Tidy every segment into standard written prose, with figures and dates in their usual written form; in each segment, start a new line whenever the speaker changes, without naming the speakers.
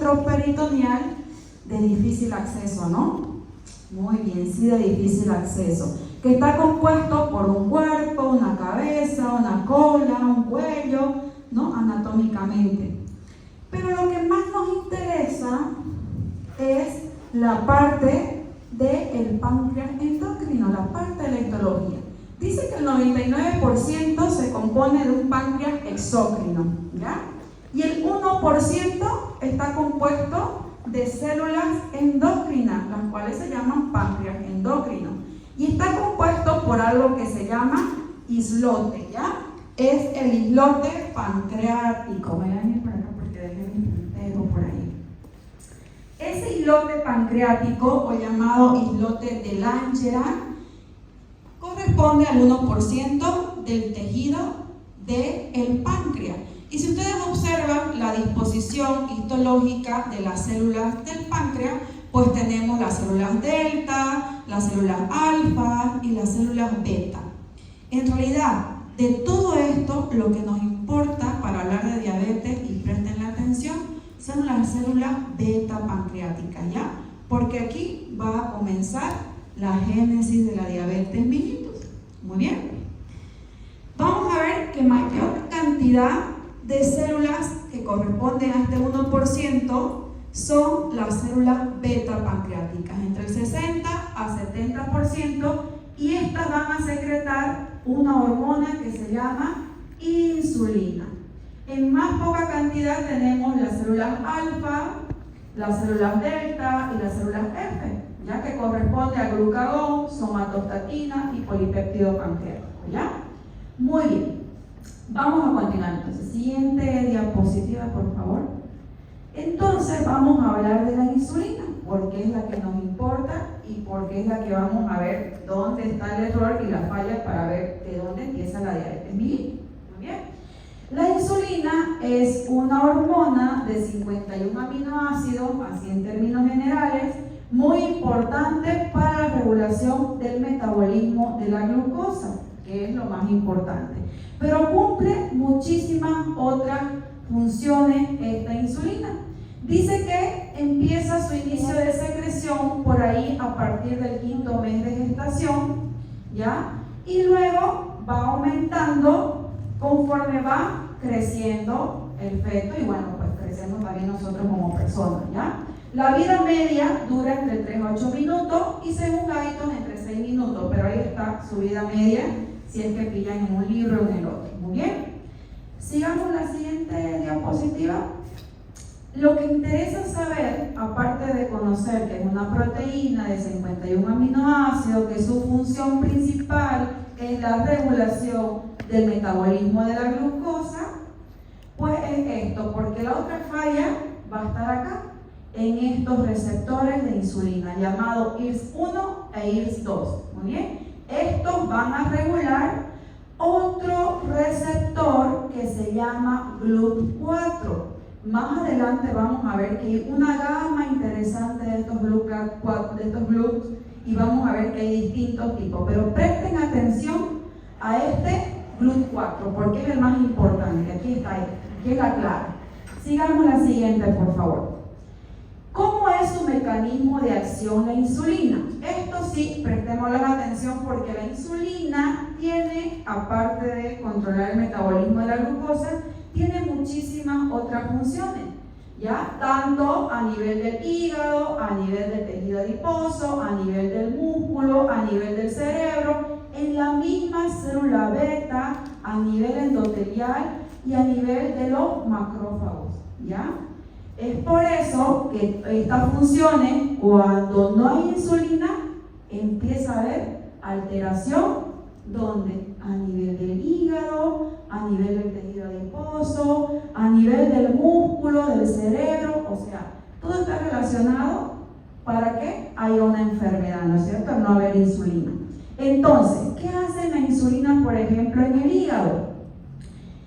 gastroperitoneal de difícil acceso, ¿no? Muy bien, sí, de difícil acceso, que está compuesto por un cuerpo, una cabeza, una cola, un cuello, ¿no? Anatómicamente. Pero lo que más nos interesa es la parte del páncreas endocrino, la parte de la histología. Dice que el 99% se compone de un páncreas exócrino, ¿ya? Y el 1% está compuesto de células endócrinas, las cuales se llaman páncreas endocrino. Y está compuesto por algo que se llama islote, ¿ya? Es el islote pancreático. Voy a venir por acá porque dejé mi dedo por ahí. Ese islote pancreático, o llamado islote de Langerhans, corresponde al 1% del tejido del páncreas. Y si ustedes observan la disposición histológica de las células del páncreas, pues tenemos las células delta, las células alfa y las células beta. En realidad, de todo esto, lo que nos importa para hablar de diabetes, y presten la atención, son las células beta pancreáticas, ¿ya? Porque aquí va a comenzar la génesis de la diabetes mellitus. Muy bien. Vamos a ver que mayor cantidad de células que corresponden a este 1% son las células beta pancreáticas, entre el 60 a 70%, y estas van a secretar una hormona que se llama insulina. En más poca cantidad tenemos las células alfa, las células delta y las células F, ya que corresponde a glucagón, somatostatina y polipéptido pancreático, ¿ya? Muy bien, vamos a continuar entonces. Siguiente diapositiva, por favor. Entonces vamos a hablar de la insulina, porque es la que nos importa y porque es la que vamos a ver dónde está el error y la falla para ver de dónde empieza la diabetes mellitus. Muy bien. La insulina es una hormona de 51 aminoácidos, así en términos generales, muy importante para la regulación del metabolismo de la glucosa, que es lo más importante. Pero cumple muchísimas otras funciones esta insulina. Dice que empieza su inicio de secreción por ahí a partir del 5º mes de gestación, ¿ya? Y luego va aumentando conforme va creciendo el feto, y bueno, pues crecemos también nosotros como personas, ¿ya? La vida media dura entre 3 a 8 minutos y según Guyton entre 6 minutos, pero ahí está su vida media si es que pillan en un libro o en el otro. Muy bien. Sigamos la siguiente diapositiva. Lo que interesa saber, aparte de conocer que es una proteína de 51 aminoácidos, que su función principal es la regulación del metabolismo de la glucosa, pues es esto, porque la otra falla va a estar acá, en estos receptores de insulina, llamados IRS1 e IRS2. Muy bien. Estos van a regular otro receptor que se llama GLUT4. Más adelante vamos a ver que hay una gama interesante de estos GLUT, y vamos a ver que hay distintos tipos, pero presten atención a este GLUT4 porque es el más importante. Aquí está, aquí es la clave. Sigamos la siguiente, por favor. ¿Cómo es su mecanismo de acción la insulina? Esto sí, prestémosle atención porque la insulina tiene, aparte de controlar el metabolismo de la glucosa, tiene muchísimas otras funciones, ¿ya? Tanto a nivel del hígado, a nivel del tejido adiposo, a nivel del músculo, a nivel del cerebro, en la misma célula beta, a nivel endotelial y a nivel de los macrófagos, ¿ya? Es por eso que estas funciones, cuando no hay insulina, empieza a haber alteración, ¿dónde? A nivel del hígado, a nivel del tejido adiposo, a nivel del músculo, del cerebro, o sea, todo está relacionado para que haya una enfermedad, ¿no es cierto? Al no haber insulina. Entonces, ¿qué hace la insulina, por ejemplo, en el hígado?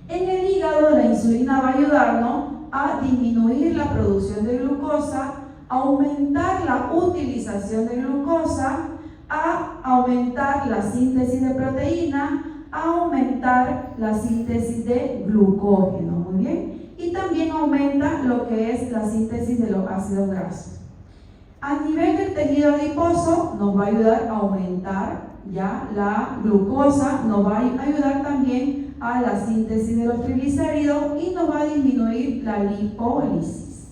En el hígado la insulina va a ayudarnos a disminuir la producción de glucosa, a aumentar la utilización de glucosa, a aumentar la síntesis de proteína, a aumentar la síntesis de glucógeno. Muy bien. y también aumenta lo que es la síntesis de los ácidos grasos. A nivel del tejido adiposo nos va a ayudar a aumentar ya la glucosa, nos va a ayudar también a la síntesis de los triglicéridos y nos va a disminuir la lipólisis.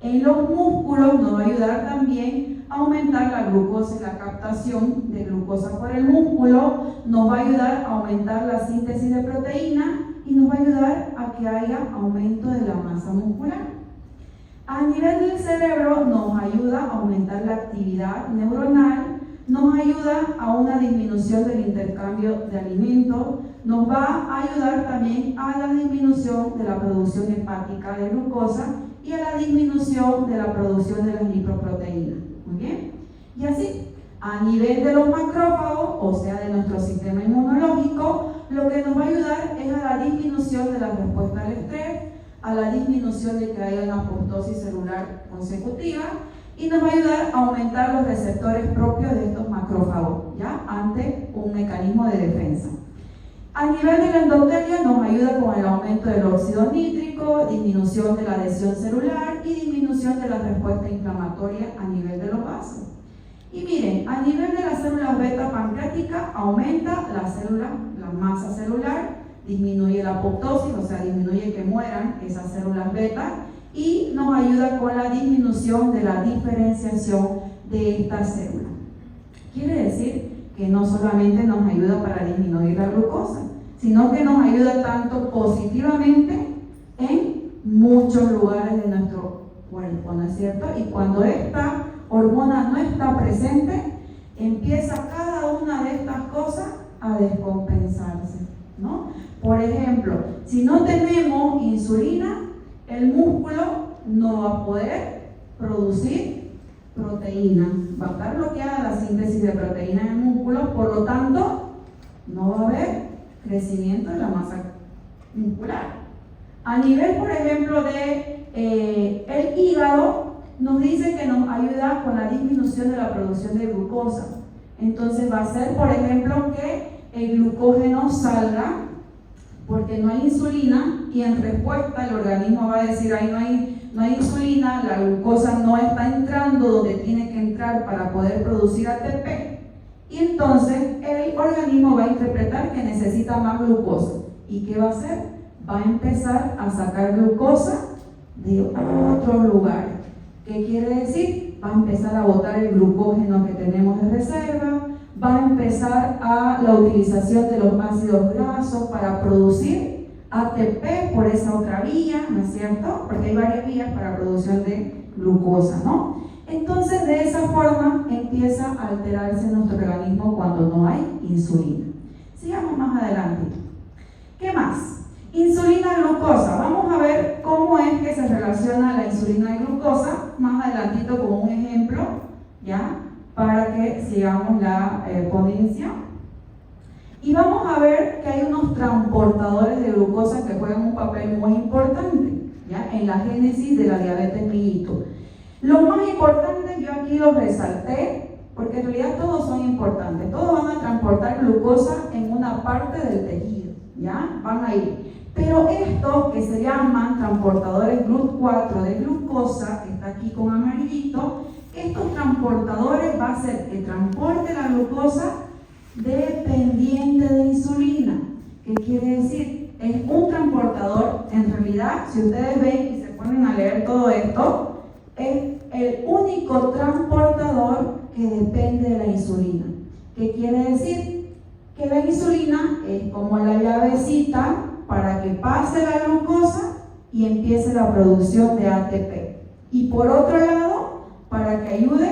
En los músculos nos va a ayudar también a aumentar la glucosa y la captación de glucosa por el músculo, nos va a ayudar a aumentar la síntesis de proteína y nos va a ayudar a que haya aumento de la masa muscular. A nivel del cerebro nos ayuda a aumentar la actividad neuronal, nos ayuda a una disminución del intercambio de alimentos, nos va a ayudar también a la disminución de la producción hepática de glucosa y a la disminución de la producción de las lipoproteínas. Muy bien. Y así, a nivel de los macrófagos, o sea, de nuestro sistema inmunológico, lo que nos va a ayudar es a la disminución de la respuesta al estrés, a la disminución de que haya una apoptosis celular consecutiva y nos va a ayudar a aumentar los receptores propios de estos macrófagos, ¿ya? Ante un mecanismo de defensa. A nivel del endotelio nos ayuda con el aumento del óxido nítrico, disminución de la adhesión celular y disminución de la respuesta inflamatoria a nivel de los vasos. Y miren, a nivel de las células beta pancreáticas aumenta la masa celular, disminuye la apoptosis, o sea, disminuye que mueran esas células beta y nos ayuda con la disminución de la diferenciación de estas células. Quiere decir que no solamente nos ayuda para disminuir la glucosa, sino que nos ayuda tanto positivamente en muchos lugares de nuestro cuerpo, ¿no es cierto? Y cuando esta hormona no está presente, empieza cada una de estas cosas a descompensarse, ¿no? Por ejemplo, si no tenemos insulina, el músculo no va a poder producir proteína, va a estar bloqueada la síntesis de proteína en el músculo, por lo tanto, no va a haber crecimiento de la masa muscular. A nivel, por ejemplo, de el hígado, nos dice que nos ayuda con la disminución de la producción de glucosa. Entonces va a ser, por ejemplo, que el glucógeno salga porque no hay insulina y en respuesta el organismo va a decir, ahí no hay insulina, la glucosa no está entrando donde tiene que entrar para poder producir ATP y entonces el organismo va a interpretar que necesita más glucosa. ¿Y qué va a hacer? Va a empezar a sacar glucosa de otros lugares. ¿Qué quiere decir? Va a empezar a botar el glucógeno que tenemos de reserva, va a empezar a la utilización de los ácidos grasos para producir ATP por esa otra vía, ¿no es cierto? Porque hay varias vías para producción de glucosa, ¿no? Entonces, de esa forma empieza a alterarse nuestro organismo cuando no hay insulina. Sigamos más adelante. ¿Qué más? Insulina, glucosa. Vamos a ver cómo es que se relaciona la insulina y glucosa más adelantito con un ejemplo, ¿ya? Para que sigamos la ponencia. Y vamos a ver que hay unos transportadores de glucosa que juegan un papel muy importante, ¿ya? En la génesis de la diabetes mellitus. Lo más importante, yo aquí los resalté, porque en realidad todos son importantes. Todos van a transportar glucosa en una parte del tejido, ¿ya? Van a ir. Pero estos que se llaman transportadores GLUT4 de glucosa, que está aquí con amarillito, estos transportadores va a hacer que transporte la glucosa dependiente de insulina. ¿Qué quiere decir? Es un transportador, en realidad, si ustedes ven y se ponen a leer todo esto, es el único transportador que depende de la insulina. ¿Qué quiere decir? Que la insulina es como la llavecita para que pase la glucosa y empiece la producción de ATP. Y por otro lado, para que ayude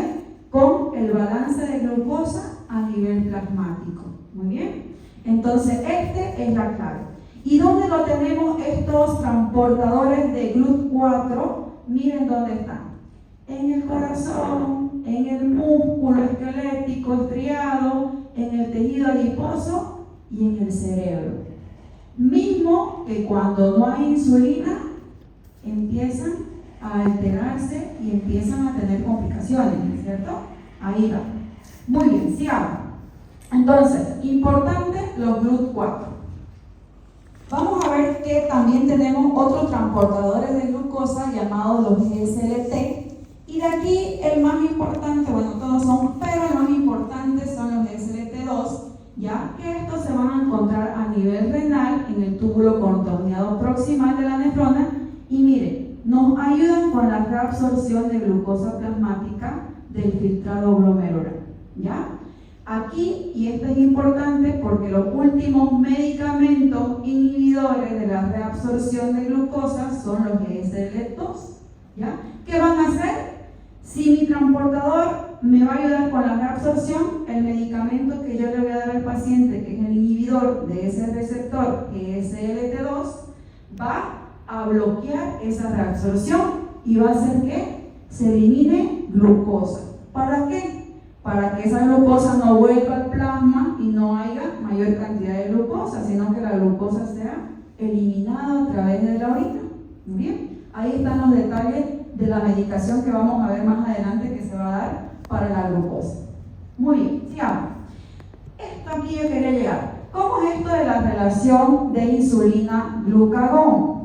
con el balance de glucosa a nivel plasmático. Muy bien. Entonces, este es la clave. ¿Y dónde lo tenemos estos transportadores de GLUT4? Miren dónde están. En el corazón, en el músculo esquelético estriado, en el tejido adiposo y en el cerebro. Mismo que cuando no hay insulina, empiezan a alterarse y empiezan a tener complicaciones, ¿no es cierto? Ahí va. Muy bien, sigamos. Entonces, importante los GLUT4. Vamos a ver ver que también tenemos otros transportadores de glucosa llamados los GSLT. Y de aquí el más importante, bueno, todos son, pero el más importante son los GSLT2, ya que estos se van a encontrar a nivel renal en el túbulo contorneado proximal de la nefrona. Y miren, nos ayudan con la reabsorción de glucosa plasmática del filtrado glomerular, ¿ya? Aquí, y esto es importante porque los últimos medicamentos inhibidores de la reabsorción de glucosa son los GSL2, ¿ya? ¿Qué van a hacer? Si mi transportador me va a ayudar con la reabsorción, el medicamento que yo le voy a dar al paciente, que es el inhibidor de ese receptor GSLT2, va a bloquear esa reabsorción y va a hacer que se elimine glucosa. ¿Para qué? Para que esa glucosa no vuelva al plasma y no haya mayor cantidad de glucosa, sino que la glucosa sea eliminada a través de la orina. Muy bien, ahí están los detalles de la medicación que vamos a ver más adelante que se va a dar para la glucosa. Muy bien, sigamos. Esto aquí yo quería llegar. ¿Cómo es esto de la relación de insulina-glucagón?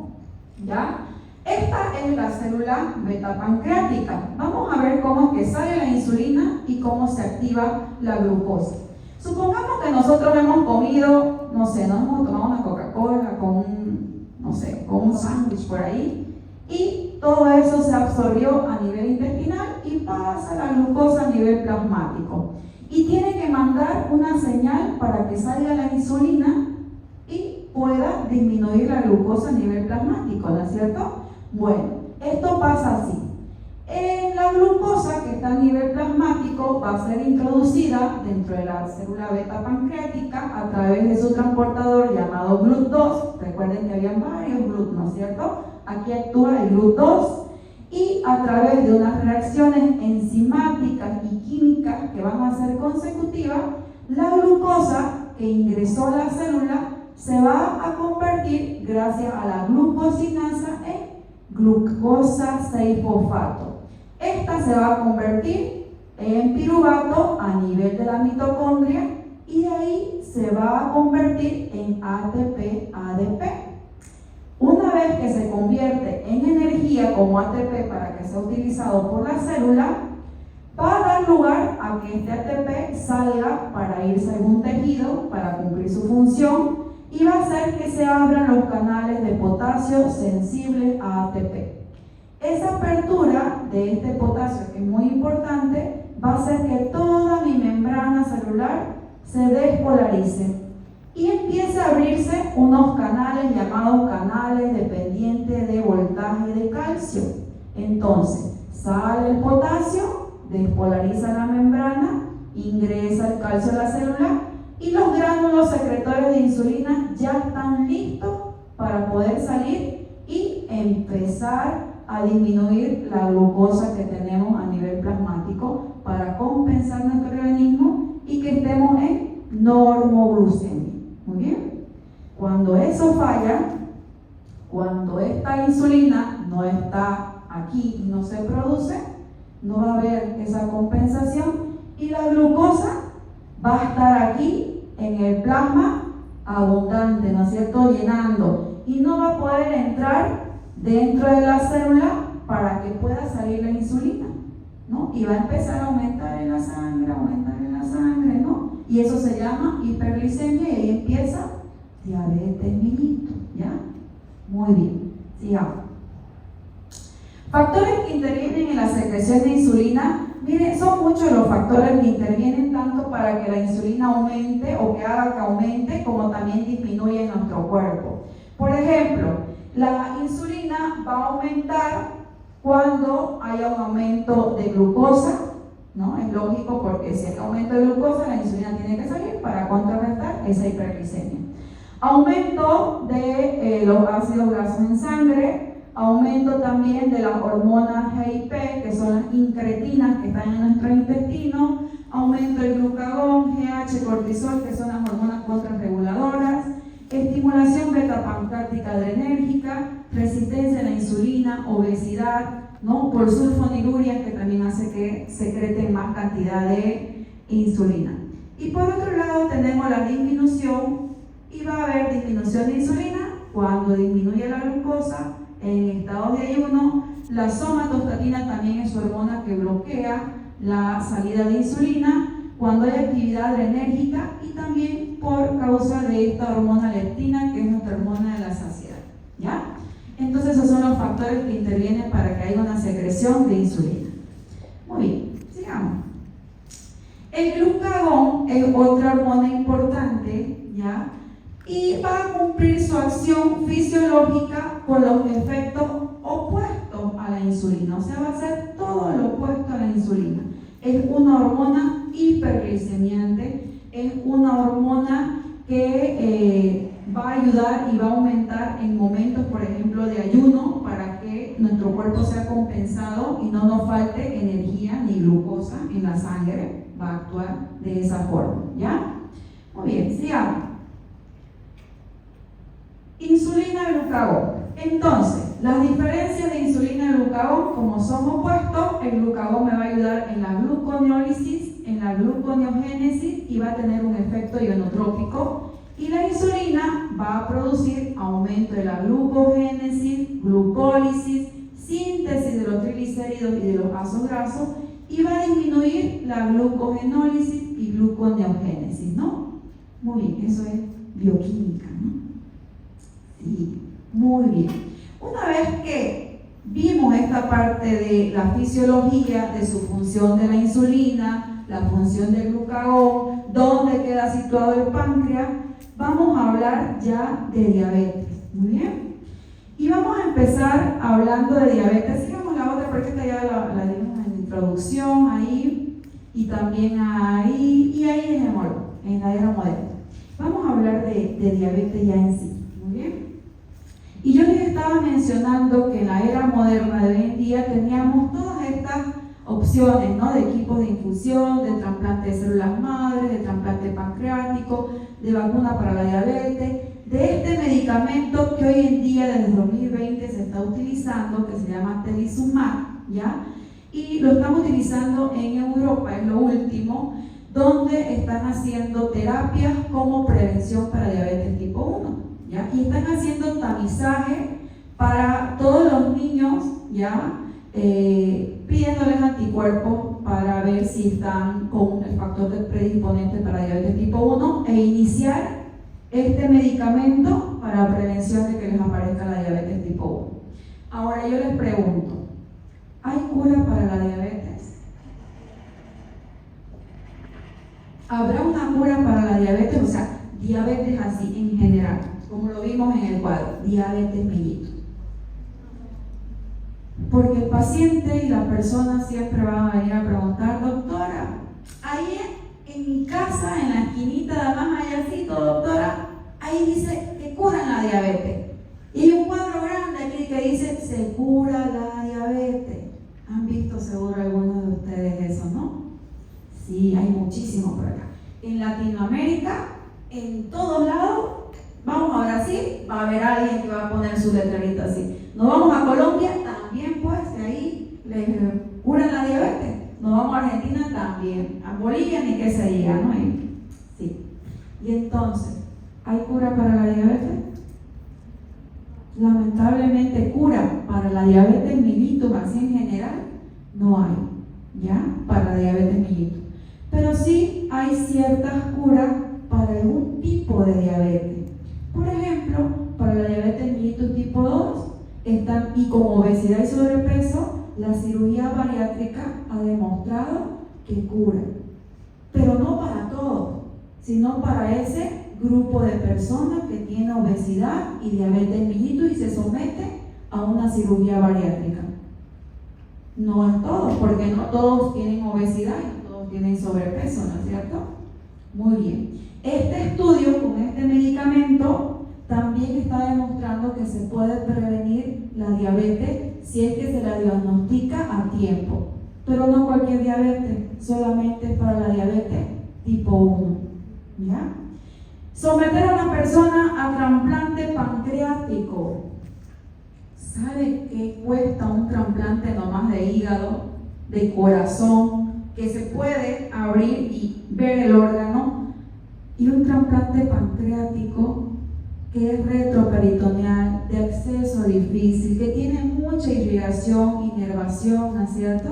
¿Ya? Esta es la célula beta pancreática. Vamos a ver cómo es que sale la insulina y cómo se activa la glucosa. Supongamos que nosotros hemos comido, no sé, nos hemos tomado una Coca-Cola con un sándwich por ahí, y todo eso se absorbió a nivel intestinal y pasa la glucosa a nivel plasmático. Y tiene que mandar una señal para que salga la insulina y pueda disminuir la glucosa a nivel plasmático, ¿no es cierto? Bueno, esto pasa así. La glucosa que está a nivel plasmático va a ser introducida dentro de la célula beta pancreática a través de su transportador llamado GLUT2. Recuerden que habían varios GLUT, ¿no es cierto? Aquí actúa el GLUT2 y a través de unas reacciones enzimáticas y químicas que van a ser consecutivas, la glucosa que ingresó a la célula se va a convertir, gracias a la glucosinasa, en glucosa 6-fosfato. Esta se va a convertir en piruvato a nivel de la mitocondria y de ahí se va a convertir en ATP-ADP. Una vez que se convierte en energía como ATP para que sea utilizado por la célula, va a dar lugar a que este ATP salga para irse a algún tejido para cumplir su función y va a hacer que se abran los canales de potasio sensibles a ATP. Esa apertura de este potasio, que es muy importante, va a hacer que toda mi membrana celular se despolarice y empiece a abrirse unos canales llamados canales dependientes de voltaje de calcio. Entonces, sale el potasio, despolariza la membrana, ingresa el calcio a la célula y los gránulos secretores de insulina ya están listos para poder salir y empezar a disminuir la glucosa que tenemos a nivel plasmático para compensar nuestro organismo y que estemos en normoglucemia. Muy bien. Cuando eso falla, cuando esta insulina no está aquí y no se produce, no va a haber esa compensación y la glucosa va a estar aquí en el plasma abundante, ¿no es cierto?, llenando, y no va a poder entrar dentro de la célula para que pueda salir la insulina, ¿no? Y va a empezar a aumentar en la sangre, ¿no? Y eso se llama hiperglicemia y ahí empieza diabetes mellitus, ¿ya? Muy bien, sigamos. Factores que intervienen en la secreción de insulina. Miren, son muchos los factores que intervienen tanto para que la insulina aumente o que haga que aumente, como también disminuya en nuestro cuerpo. Por ejemplo, la insulina va a aumentar cuando haya un aumento de glucosa, ¿no? Es lógico porque si hay aumento de glucosa, la insulina tiene que salir para contrarrestar esa hiperglicemia. Aumento de los ácidos grasos en sangre, aumento también de las hormonas GIP, que son las incretinas que están en nuestro intestino, aumento del glucagón, GH, cortisol, que son las hormonas contrarreguladoras, estimulación beta-pancreática adrenérgica, resistencia a la insulina, obesidad, ¿no? Por sulfoniluria, que también hace que secreten más cantidad de insulina. Y por otro lado tenemos la disminución, y va a haber disminución de insulina cuando disminuye la glucosa en estados de ayuno. La somatostatina también es su hormona que bloquea la salida de insulina cuando hay actividad adrenérgica, y también por causa de esta hormona leptina, que es nuestra hormona de la saciedad, ¿ya? Entonces esos son los factores que intervienen para que haya una secreción de insulina. Muy bien, sigamos. El glucagón es otra hormona importante, ¿ya? Y va a cumplir su acción fisiológica con los efectos opuestos a la insulina. O sea, va a ser todo lo opuesto a la insulina. Es una hormona hiperglicemiante, es una hormona que va a ayudar y va a aumentar en momentos, por ejemplo, de ayuno, para que nuestro cuerpo sea compensado y no nos falte energía ni glucosa en la sangre. Va a actuar de esa forma, ¿ya? Muy bien, sigamos. Insulina, glucagón. Entonces, las diferencias de insulina y glucagón, como son opuestos, el glucagón me va a ayudar en la gluconeólisis, en la gluconeogénesis, y va a tener un efecto ionotrópico. Y la insulina va a producir aumento de la glucogénesis, glucólisis, síntesis de los triglicéridos y de los ácidos grasos, y va a disminuir la glucogenólisis y gluconeogénesis, ¿no? Muy bien, eso es bioquímica, ¿no? Sí, muy bien. Una vez que vimos esta parte de la fisiología, de su función de la insulina, la función del glucagón, dónde queda situado el páncreas, vamos a hablar ya de diabetes. Muy bien. Y vamos a empezar hablando de diabetes. Sigamos la otra porque esta ya la dimos en la introducción ahí, y también ahí, y ahí dejémoslo, en la era moderna. Vamos a hablar de diabetes ya en sí. Muy bien. Y yo les estaba mencionando que en la era moderna de hoy en día teníamos todas estas opciones, ¿no? De equipos de infusión, de trasplante de células madres, de trasplante pancreático, de vacuna para la diabetes, de este medicamento que hoy en día desde 2020 se está utilizando, que se llama Telizumab, ¿ya? Y lo estamos utilizando en Europa, es lo último, donde están haciendo terapias como prevención para diabetes tipo 1. ¿Ya? Y están haciendo tamizaje para todos los niños, ¿ya? Pidiéndoles anticuerpos para ver si están con el factor de predisponente para diabetes tipo 1, e iniciar este medicamento para prevención de que les aparezca la diabetes tipo 1. Ahora yo les pregunto, ¿hay cura para la diabetes? ¿Habrá una cura para la diabetes? O sea, diabetes así en general, como lo vimos en el cuadro, diabetes mellito. Porque el paciente y la persona siempre van a venir a preguntar, doctora, ahí en mi casa, en la esquinita de más allácito, doctora, ahí dice que curan la diabetes. Y hay un cuadro grande aquí que dice, se cura la diabetes. ¿Han visto seguro algunos de ustedes eso, no? Sí, hay muchísimo por acá. En Latinoamérica, en todos lados, vamos a Brasil, va a haber alguien que va a poner su letrerito así. Nos vamos a Colombia, también pues, de ahí les curan la diabetes. Nos vamos a Argentina, también. A Bolivia ni que se diga, ¿no? Sí. Y entonces, ¿hay cura para la diabetes? Lamentablemente, cura para la diabetes mellitus, así en general, no hay, ¿ya? Para la diabetes mellitus. Pero sí hay ciertas curas para algún tipo de diabetes. Por ejemplo, para la diabetes mellitus tipo 2, y con obesidad y sobrepeso, la cirugía bariátrica ha demostrado que cura. Pero no para todos, sino para ese grupo de personas que tiene obesidad y diabetes mellitus y se somete a una cirugía bariátrica. No es todos, porque no todos tienen obesidad y no todos tienen sobrepeso, ¿no es cierto? Muy bien. Este estudio con este medicamento también está demostrando que se puede prevenir la diabetes si es que se la diagnostica a tiempo. Pero no cualquier diabetes, solamente es para la diabetes tipo 1. ¿Ya? Someter a una persona a trasplante pancreático. ¿Sabe qué cuesta un trasplante nomás de hígado, de corazón, que se puede abrir y ver el órgano? Y un trasplante pancreático que es retroperitoneal, de acceso difícil, que tiene mucha irrigación, inervación, ¿no es cierto?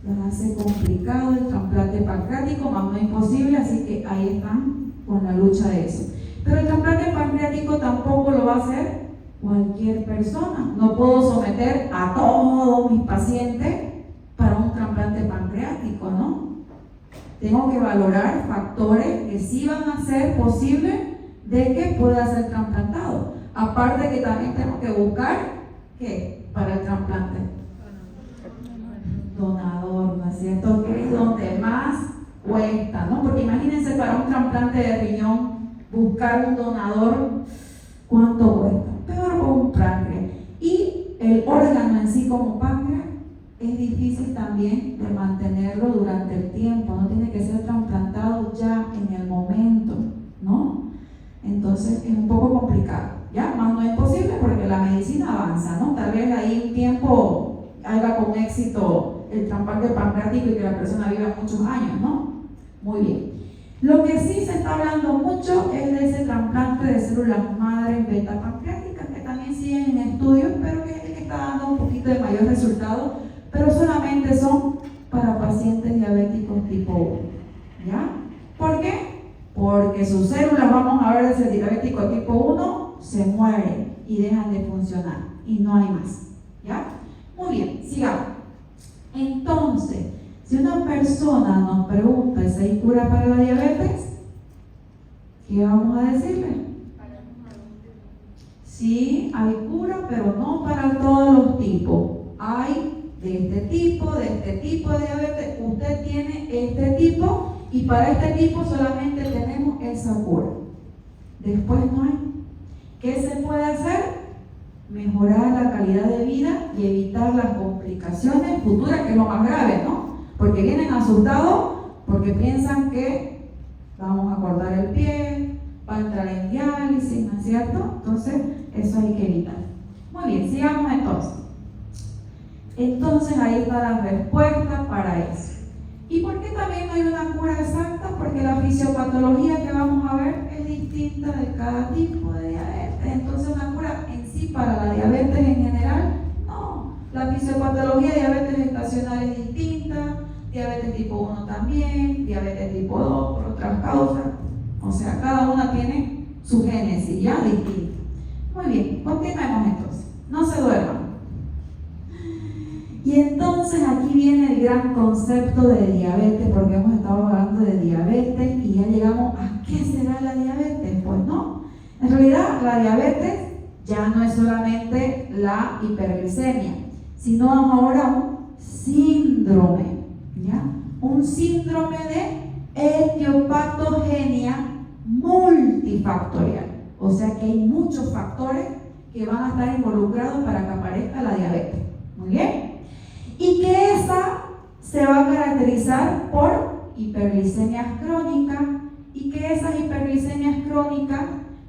Nos hace complicado el trasplante pancreático, más no imposible, así que ahí están con la lucha de eso. Pero el trasplante pancreático tampoco lo va a hacer cualquier persona. No puedo someter a todos mis pacientes para un trasplante pancreático, ¿no? Tengo que valorar factores que sí van a ser posibles de que pueda ser trasplantado. Aparte que también tengo que buscar, ¿qué? Para el trasplante. Donador, ¿no es cierto? Que es donde más cuesta, ¿no? Porque imagínense para un trasplante de riñón, buscar un donador, ¿cuánto cuesta? Peor con un páncreas. Y el órgano en sí como páncreas es difícil también de mantenerlo durante el tiempo, no tiene que ser trasplantado ya en el momento, ¿no? Entonces es un poco complicado, ¿ya? Más no es posible porque la medicina avanza, ¿no? Tal vez ahí un tiempo haga con éxito el trasplante pancreático y que la persona viva muchos años, ¿no? Muy bien. Lo que sí se está hablando mucho es de ese trasplante de células madres beta pancreáticas, que también siguen en estudios, pero que es el que está dando un poquito de mayor resultado, pero solamente son para pacientes diabéticos tipo 1, ¿ya? ¿Por qué? Porque sus células, vamos a ver, de ese diabético tipo 1 se mueren y dejan de funcionar y no hay más, ¿ya? Muy bien, sigamos. Entonces, si una persona nos pregunta si hay cura para la diabetes, ¿qué vamos a decirle? Sí, hay cura, pero no para todos los tipos. Hay de este tipo de diabetes. Usted tiene este tipo y para este tipo solamente tenemos esa cura. Después no hay. ¿Qué se puede hacer? Mejorar la calidad de vida y evitar las complicaciones futuras, que es lo más grave, ¿no? Porque vienen asustados porque piensan que vamos a cortar el pie, va a entrar en diálisis, ¿no es cierto? Entonces, eso hay que evitar. Muy bien, sigamos entonces. Entonces, ahí está la respuesta para eso. ¿Y por qué también no hay una cura exacta? Porque la fisiopatología que vamos a ver es distinta de cada tipo de diabetes. Entonces, una cura en sí para la diabetes en general, no. La fisiopatología de diabetes gestacional es distinta, diabetes tipo 1 también, diabetes tipo 2 por otras causas. O sea, cada una tiene su génesis ya distinta. Muy bien, continuemos entonces. No se duerman. Y entonces aquí viene el gran concepto de diabetes, porque hemos estado hablando de diabetes y ya llegamos a ¿qué será la diabetes? Pues no, en realidad la diabetes ya no es solamente la hiperglicemia, sino ahora un síndrome, ¿ya? Un síndrome de etiopatogenia multifactorial, o sea que hay muchos factores que van a estar involucrados para que aparezca la diabetes. Muy bien. Y que esa se va a caracterizar por hiperglicemias crónicas y que esas hiperglicemias crónicas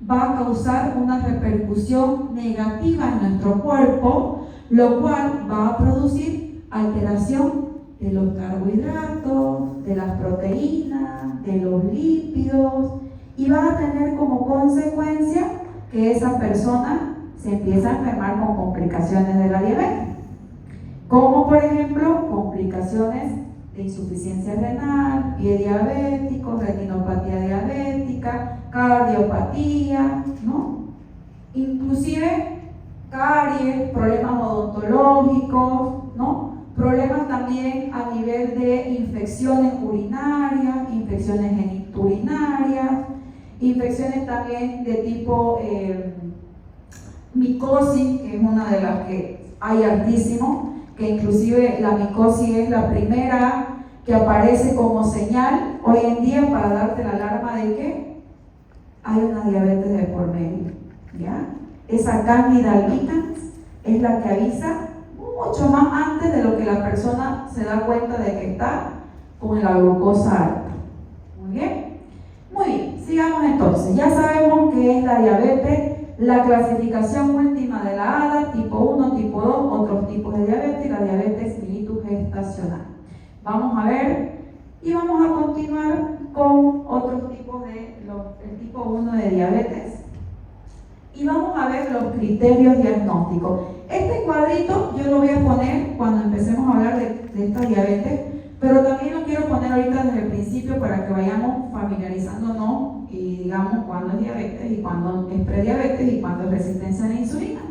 va a causar una repercusión negativa en nuestro cuerpo, lo cual va a producir alteración de los carbohidratos, de las proteínas, de los lípidos y va a tener como consecuencia que esa persona se empieza a enfermar con complicaciones de la diabetes. Como por ejemplo, complicaciones de insuficiencia renal, pie diabético, retinopatía diabética, cardiopatía, ¿no? Inclusive caries, problemas odontológicos, ¿no? Problemas también a nivel de infecciones urinarias, infecciones geniturinarias, infecciones también de tipo micosis, que es una de las que hay hartísimo, que inclusive la micosis es la primera que aparece como señal hoy en día para darte la alarma de que hay una diabetes de por medio, ¿ya? Esa Candida albicans es la que avisa mucho más antes de lo que la persona se da cuenta de que está con la glucosa alta. Muy bien. Muy bien, sigamos entonces. Ya sabemos qué es la diabetes, la clasificación última de la ADA, tipo 1, tipo 2, otros tipos de diabetes y la diabetes mellitus gestacional. Vamos a ver y vamos a continuar con otros tipos de el tipo 1 de diabetes. de los criterios diagnósticos. Este cuadrito yo lo voy a poner cuando empecemos a hablar de esta diabetes, pero también lo quiero poner ahorita desde el principio para que vayamos familiarizándonos y digamos cuándo es diabetes y cuándo es prediabetes y cuándo es resistencia a la insulina.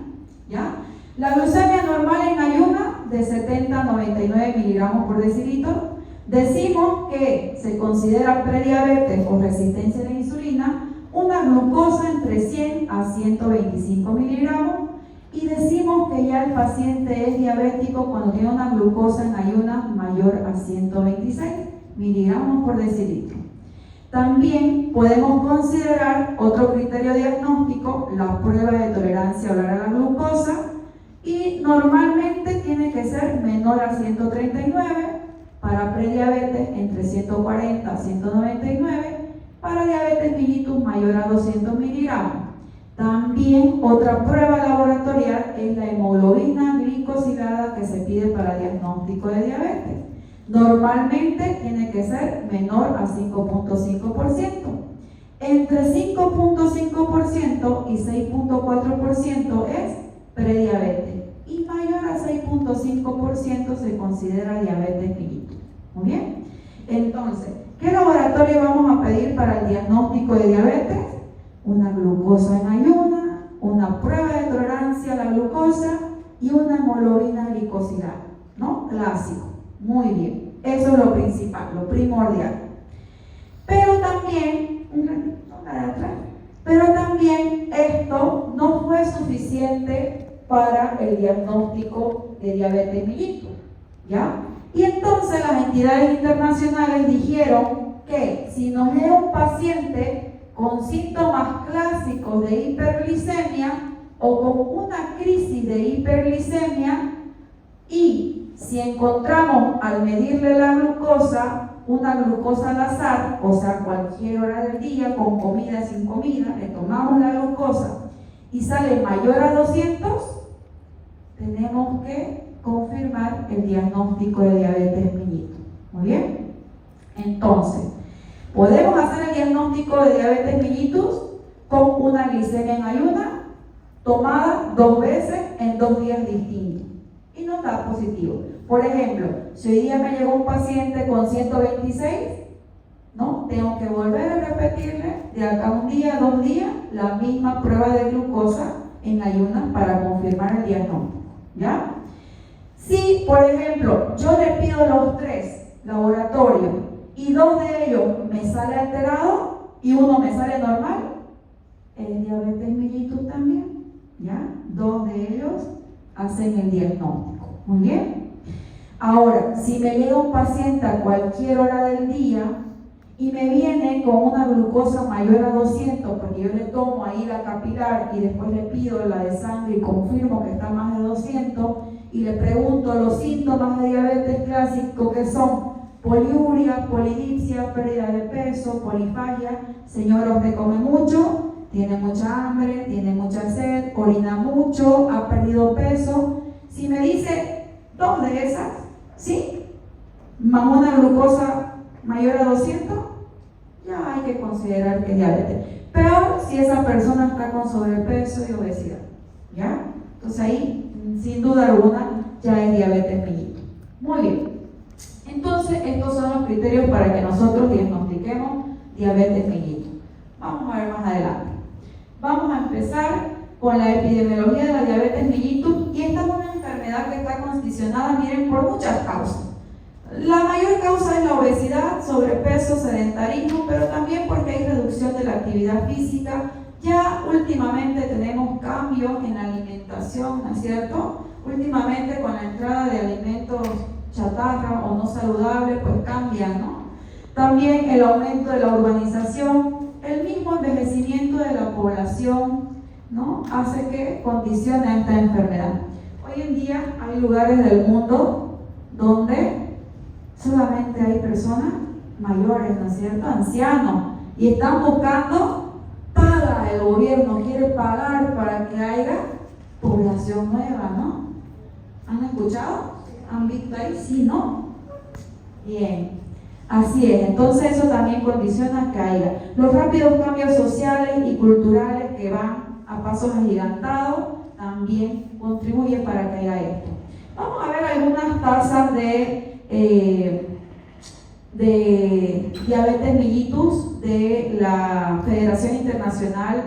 ¿Ya? La glucemia normal en ayuna de 70 a 99 miligramos por decilitro. Decimos que se considera prediabetes o resistencia a la insulina una glucosa entre 100 a 125 miligramos. Y decimos que ya el paciente es diabético cuando tiene una glucosa en ayunas mayor a 126 miligramos por decilitro. También podemos considerar otro criterio diagnóstico, la prueba de tolerancia oral a la glucosa, y normalmente tiene que ser menor a 139, para prediabetes entre 140 a 199, para diabetes mellitus mayor a 200 miligramos. También otra prueba laboratorial es la hemoglobina glicosilada que se pide para diagnóstico de diabetes. Normalmente tiene que ser menor a 5.5%. Entre 5.5% y 6.4% es prediabetes y mayor a 6.5% se considera diabetes mellitus. Muy bien. Entonces, ¿qué laboratorio vamos a pedir para el diagnóstico de diabetes? Una glucosa en ayuna, una prueba de tolerancia a la glucosa y una hemoglobina glicosilada, ¿no? Clásico. Muy bien. Eso es lo principal, lo primordial. Pero también esto no fue suficiente para el diagnóstico de diabetes mellitus, ¿ya? Y entonces las entidades internacionales dijeron que si nos era un paciente con síntomas clásicos de hiperglicemia o con una crisis de hiperglicemia, y si encontramos al medirle la glucosa, una glucosa al azar, o sea, cualquier hora del día, con comida, sin comida, le tomamos la glucosa y sale mayor a 200, tenemos que confirmar el diagnóstico de diabetes mellitus. Muy bien. Entonces, podemos hacer el diagnóstico de diabetes mellitus con una glicemia en ayuna tomada 2 veces en 2 días distintos y nos da positivo. Por ejemplo, si hoy día me llegó un paciente con 126, ¿no? Tengo que volver a repetirle de acá un día, 2 días, la misma prueba de glucosa en ayunas para confirmar el diagnóstico, ¿ya? Si, por ejemplo, yo le pido los 3 laboratorios y 2 de ellos me sale alterado y 1 me sale normal, el diabetes mellitus también, ¿ya? 2 de ellos hacen el diagnóstico. Muy bien. Ahora, si me llega un paciente a cualquier hora del día y me viene con una glucosa mayor a 200, porque yo le tomo ahí la capilar y después le pido la de sangre y confirmo que está más de 200 y le pregunto los síntomas de diabetes clásico que son poliuria, polidipsia, pérdida de peso, polifagia. Señora, usted come mucho, tiene mucha hambre, tiene mucha sed, orina mucho, ha perdido peso. Si me dice 2 de esas, ¿sí? Más una glucosa mayor a 200, ya hay que considerar que es diabetes. Peor si esa persona está con sobrepeso y obesidad, ¿ya? Entonces ahí, sin duda alguna, ya es diabetes mellitus. Muy bien. Entonces, estos son los criterios para que nosotros diagnostiquemos diabetes mellitus. Vamos a ver más adelante. Vamos a empezar con la epidemiología de la diabetes mellitus, y esta es una enfermedad que está condicionada, miren, por muchas causas. La mayor causa es la obesidad, sobrepeso, sedentarismo, pero también porque hay reducción de la actividad física. Ya últimamente tenemos cambios en la alimentación, ¿no es cierto? Últimamente con la entrada de alimentos chatarra o no saludables, pues cambian, ¿no? También el aumento de la urbanización, el mismo envejecimiento de la población, ¿no? Hace que condicione a esta enfermedad. Hoy en día hay lugares del mundo donde solamente hay personas mayores, ¿no es cierto? Ancianos, y están buscando, paga el gobierno, quiere pagar para que haya población nueva, ¿no? ¿Han escuchado? ¿Han visto ahí? Sí, ¿no? Bien, así es. Entonces eso también condiciona que haya los rápidos cambios sociales y culturales que van a pasos agigantados, también contribuye para que haya esto. Vamos a ver algunas tasas de diabetes mellitus de la Federación Internacional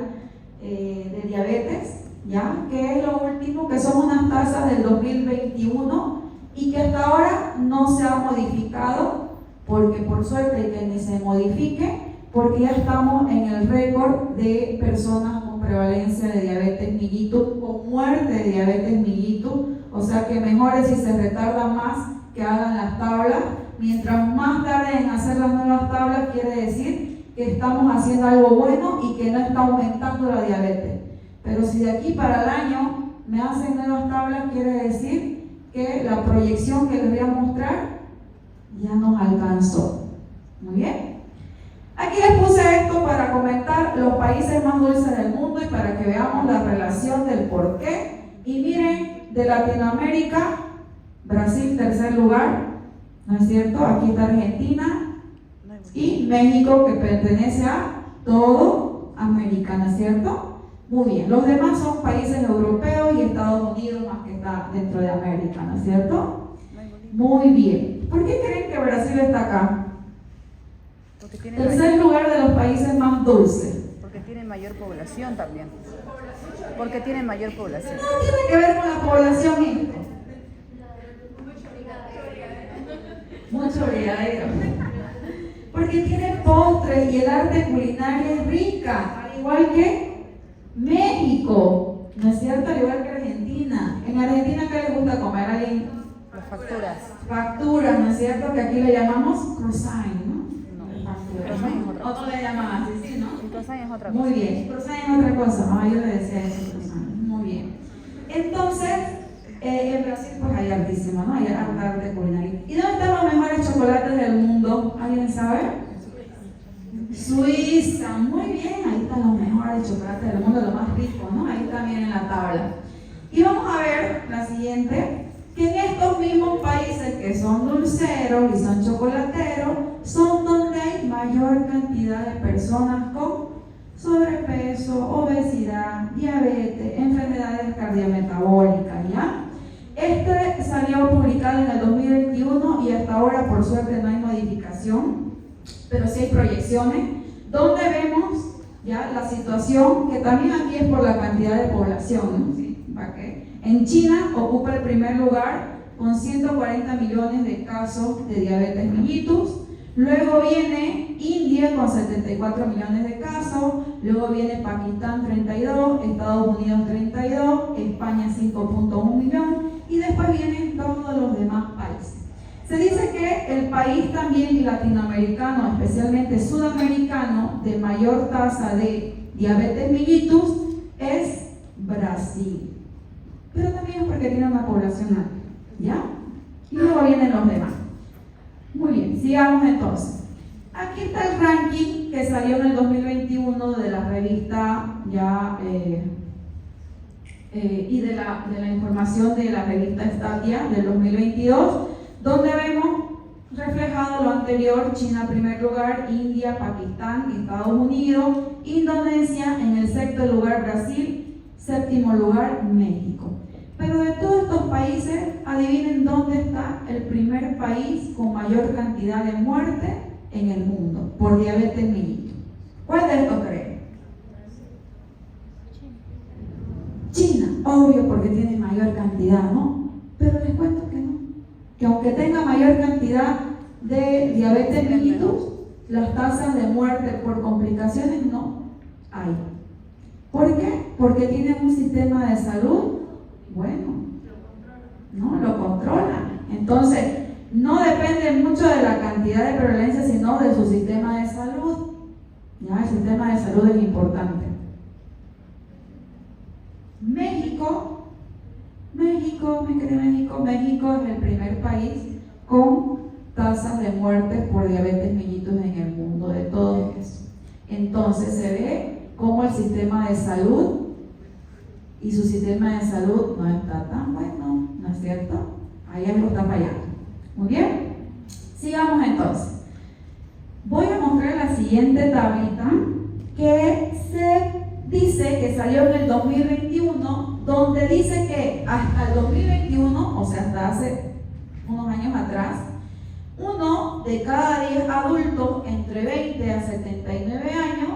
de Diabetes, ¿ya? Que es lo último, que son unas tasas del 2021 y que hasta ahora no se ha modificado, porque por suerte que ni se modifique, porque ya estamos en el récord de personas con prevalencia de diabetes mellitus, con muerte de diabetes mellitus, o sea que mejor es si se retarda más que hagan las tablas. Mientras más tarde en hacer las nuevas tablas, quiere decir que estamos haciendo algo bueno y que no está aumentando la diabetes. Pero si de aquí para el año me hacen nuevas tablas, quiere decir que la proyección que les voy a mostrar ya nos alcanzó. Muy bien. Aquí les puse esto para comentar los países más dulces del mundo y para que veamos la relación del por qué. Y miren, de Latinoamérica, Brasil tercer lugar, ¿no es cierto? Aquí está Argentina y México, que pertenece a todo América, ¿no es cierto? Muy bien, los demás son países europeos y Estados Unidos, más que está dentro de América, ¿no es cierto? Muy bien. ¿Por qué creen que Brasil está acá? Tercer lugar de los países más dulces.
Porque tiene mayor población también. Porque tiene mayor población.
No tiene que ver con la población esto. Mucho brigadero. Porque tiene postres y el arte culinario es rica, al igual que México, ¿no es cierto? Al igual que Argentina. En Argentina, ¿qué les gusta comer? ¿Alguien?
Las facturas.
Facturas, ¿no es cierto? Que aquí le llamamos croissant, ¿no?
Croissant es otra
Otro le llaman así, ¿sí, no?
El croissant es otra cosa.
Muy bien, croissant es otra cosa, ¿no? Yo le decía eso, croissant. Muy bien. Entonces, en Brasil pues hay altísimo, ¿no? Hay arte culinario. ¿Y dónde están los mejores chocolates del mundo? ¿Alguien sabe? Suiza, muy bien, ahí están los mejores chocolates del mundo, lo más rico, ¿no? Ahí también en la tabla. Y vamos a ver la siguiente, que en estos mismos países que son dulceros y son chocolateros, son donde hay mayor cantidad de personas con sobrepeso, obesidad, diabetes, enfermedades cardiometabólicas, ¿ya? Este salió publicado en el 2021 y hasta ahora por suerte no hay modificación, pero sí hay proyecciones, donde vemos ya la situación, que también aquí es por la cantidad de población, ¿no? ¿Sí? ¿Para qué? En China ocupa el primer lugar con 140 millones de casos de diabetes mellitus. Luego viene India con 74 millones de casos, luego viene Pakistán 32, Estados Unidos 32, España 5.1 millón y después vienen todos los demás países. Se dice que el país también latinoamericano, especialmente sudamericano, de mayor tasa de diabetes mellitus es Brasil. Pero también es porque tiene una población alta, ¿ya? Y luego vienen los demás. Muy bien, sigamos entonces. Aquí está el ranking que salió en el 2021 de la revista ya y de la información de la revista Statia del 2022, donde vemos reflejado lo anterior: China primer lugar, India, Pakistán, Estados Unidos, Indonesia en el sexto lugar, Brasil, séptimo lugar, México. Pero de todos estos países, adivinen dónde está el primer país con mayor cantidad de muerte en el mundo por diabetes mellitus. ¿Cuál de estos creen? China, obvio, porque tiene mayor cantidad, ¿no? Pero les cuento que no. Que aunque tenga mayor cantidad de diabetes mellitus, las tasas de muerte por complicaciones no hay. ¿Por qué? Porque tienen un sistema de salud bueno, no lo controlan. Entonces, no depende mucho de la cantidad de prevalencia, sino de su sistema de salud. Ya, el sistema de salud es importante. México es el primer país con tasas de muerte por diabetes mellitus en el mundo, de todo eso. Entonces se ve cómo el sistema de salud y su sistema de salud no está tan bueno, ¿no es cierto? Ahí algo está fallando. Muy bien, sigamos entonces. Voy a mostrar la siguiente tablita que se dice dice que salió en el 2021, donde dice que hasta el 2021, o sea, hasta hace unos años atrás, 1 de cada 10 adultos entre 20 a 79 años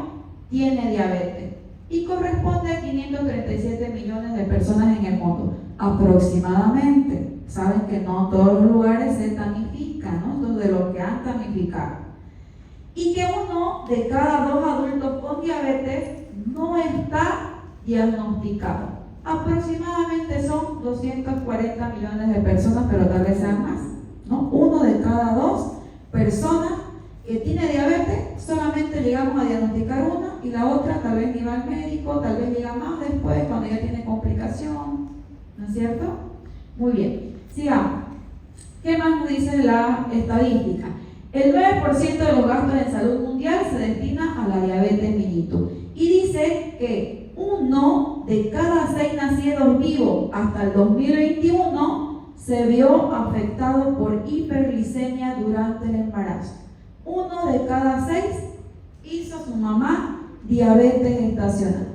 tiene diabetes y corresponde a 537 millones de personas en el mundo, aproximadamente. Saben que no todos los lugares se tamifican, ¿no? Esto es de lo que han tamificado. Y que 1 de cada 2 adultos con diabetes no está diagnosticado. Aproximadamente son 240 millones de personas, pero tal vez sean más, ¿no? 1 de cada 2 personas que tiene diabetes, solamente llegamos a diagnosticar una y la otra tal vez ni va al médico, tal vez llega más después cuando ya tiene complicación, ¿no es cierto? Muy bien, sigamos. ¿Qué más nos dice la estadística? El 9% de los gastos en salud mundial se destina a la diabetes mellitus. Y dice que 1 de cada 6 nacidos vivos hasta el 2021 se vio afectado por hiperglicemia durante el embarazo. 1 de cada 6 hizo su mamá diabetes gestacional.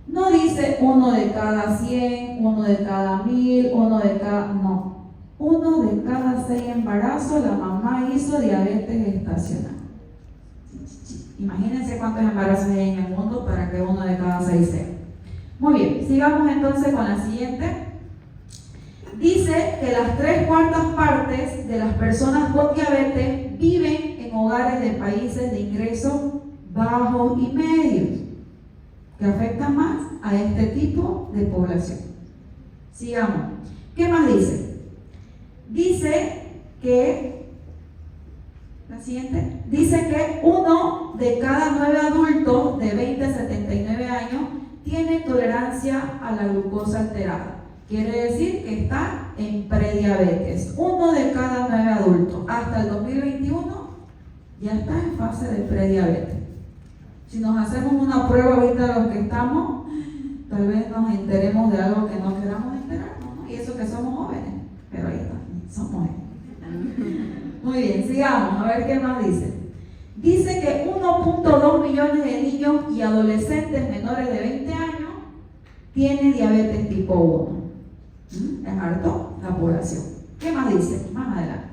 No dice 1 de cada 100, 1 de cada 1000, 1 de cada... No. 1 de cada 6 embarazos la mamá hizo diabetes gestacional. Imagínense cuántos embarazos hay en el mundo para que 1 de cada 6 sea. Muy bien, sigamos entonces con la siguiente. Dice que las 3/4 partes de las personas con diabetes viven en hogares de países de ingresos bajos y medios, que afectan más a este tipo de población. Sigamos. ¿Qué más dice? Dice que, la siguiente, dice que 1 de cada 9 adultos de 20 a 79 años tiene tolerancia a la glucosa alterada. Quiere decir que está en prediabetes. 1 de cada 9 adultos hasta el 2021 ya está en fase de prediabetes. Si nos hacemos una prueba ahorita de los que estamos, tal vez nos enteremos de algo que no queramos enterarnos, ¿no? Y eso que somos jóvenes, pero ahí está, somos jóvenes. Muy bien, sigamos, a ver qué más dice. Dice que 1.2 millones de niños y adolescentes menores de 20 años tienen diabetes tipo 1. Es harto la población. ¿Qué más dice? Más adelante.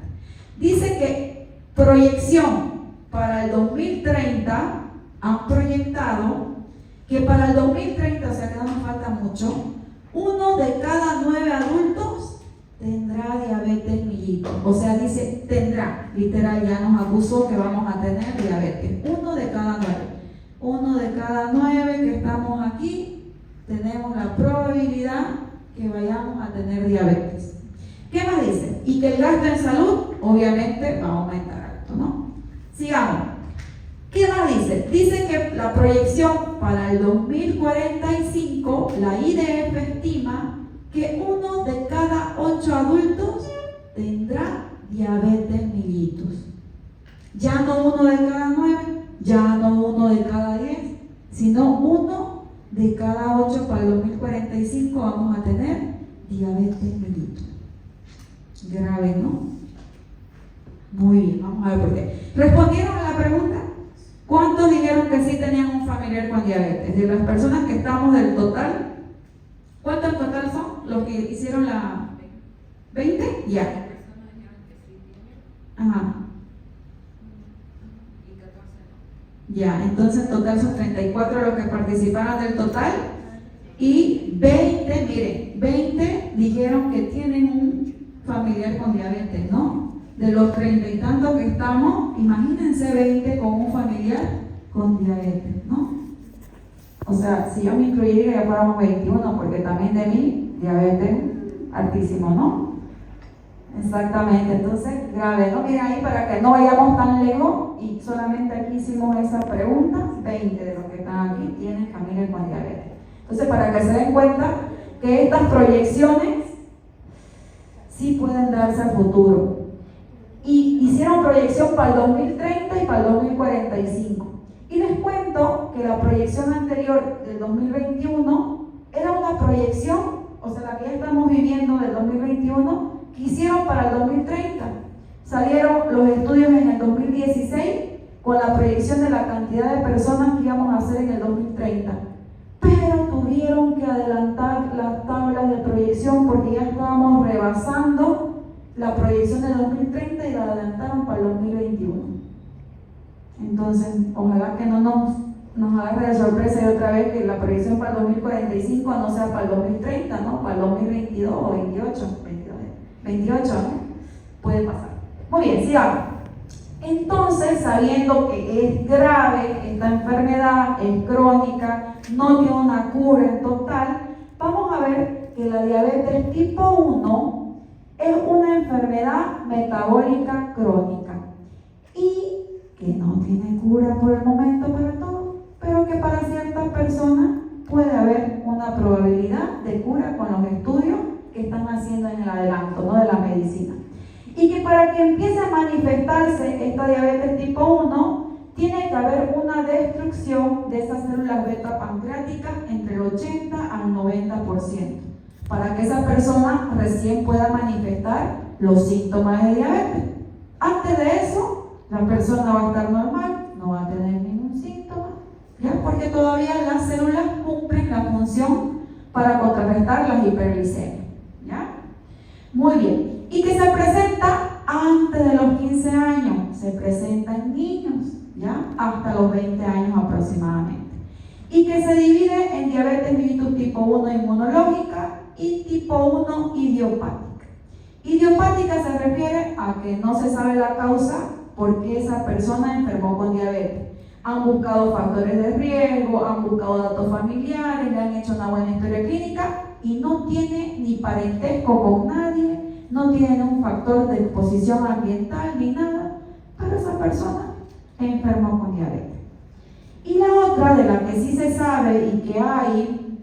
Dice que proyección para el 2030, han proyectado que para el 2030, o sea que no nos falta mucho, 1 de cada 9 adultos tendrá diabetes mellitus. O sea, dice tendrá, literal ya nos acusó que vamos a tener diabetes. 1 de cada 9. 1 de cada 9 que estamos aquí, tenemos la probabilidad que vayamos a tener diabetes. ¿Qué más dice? Y que el gasto en salud, obviamente, va a aumentar alto, ¿no? Sigamos. ¿Qué más dice? Dice que la proyección para el 2045, la IDF estima que 1 de cada 8 adultos tendrá diabetes mellitus. Ya no 1 de cada 9, ya no 1 de cada 10, sino 1 de cada 8 para el 2045 vamos a tener diabetes mellitus. Grave, ¿no? Muy bien, vamos a ver por qué. ¿Respondieron a la pregunta? ¿Cuántos dijeron que sí tenían un familiar con diabetes? De las personas que estamos del total, ¿cuántos en total son los que hicieron la 20? Ya. Ajá. Ya, entonces en total son 34 los que participaron del total y 20, miren, 20 dijeron que tienen un familiar con diabetes, ¿no? De los 30 y tantos que estamos, imagínense 20 con un familiar con diabetes, ¿no? O sea, si yo me incluiría ya fuéramos 21, porque también de mí, diabetes altísimo, ¿no? Exactamente, entonces, grave, ¿no? Miren ahí para que no vayamos tan lejos y solamente aquí hicimos esa pregunta, 20 de los que están aquí tienen familia con diabetes. Entonces, para que se den cuenta que estas proyecciones sí pueden darse a futuro. Y hicieron proyección para el 2030 y para el 2045. Y les cuento que la proyección anterior del 2021 era una proyección, o sea, la que ya estamos viviendo del 2021, que hicieron para el 2030. Salieron los estudios en el 2016 con la proyección de la cantidad de personas que íbamos a hacer en el 2030. Pero tuvieron porque ya estábamos rebasando la proyección de 2030 y la adelantaron para el 2021. Entonces, ojalá que no nos agarre de sorpresa y otra vez que la proyección para el 2045 no sea para el 2030, ¿no? Para el 2022 o 28, ¿no? Puede pasar. Muy bien, sigamos. Entonces, sabiendo que es grave esta enfermedad, es crónica, no tiene una cura en total, vamos a ver que la diabetes tipo 1 es una enfermedad metabólica crónica y que no tiene cura por el momento para todo, pero que para ciertas personas puede haber una probabilidad de cura con los estudios que están haciendo en el adelanto, ¿no?, de la medicina. Y que para que empiece a manifestarse esta diabetes tipo 1, tiene que haber una destrucción de esas células beta pancreáticas entre el 80 al 90%, para que esa persona recién pueda manifestar los síntomas de diabetes. Antes de eso, la persona va a estar normal, no va a tener ningún síntoma, ¿ya? Porque todavía las células cumplen la función para contrarrestar las hiperglicemias, ¿ya? Muy bien. Y que se presenta antes de los 15 años, se presenta en niños, ¿ya? Hasta los 20 años aproximadamente. Y que se divide en diabetes mellitus tipo 1 inmunológica y tipo 1 idiopática. Idiopática se refiere a que no se sabe la causa por qué esa persona enfermó con diabetes. Han buscado factores de riesgo, han buscado datos familiares, le han hecho una buena historia clínica y no tiene ni parentesco con nadie, no tiene un factor de exposición ambiental ni nada, pero esa persona enfermó con diabetes. Y la otra, de la que sí se sabe y que hay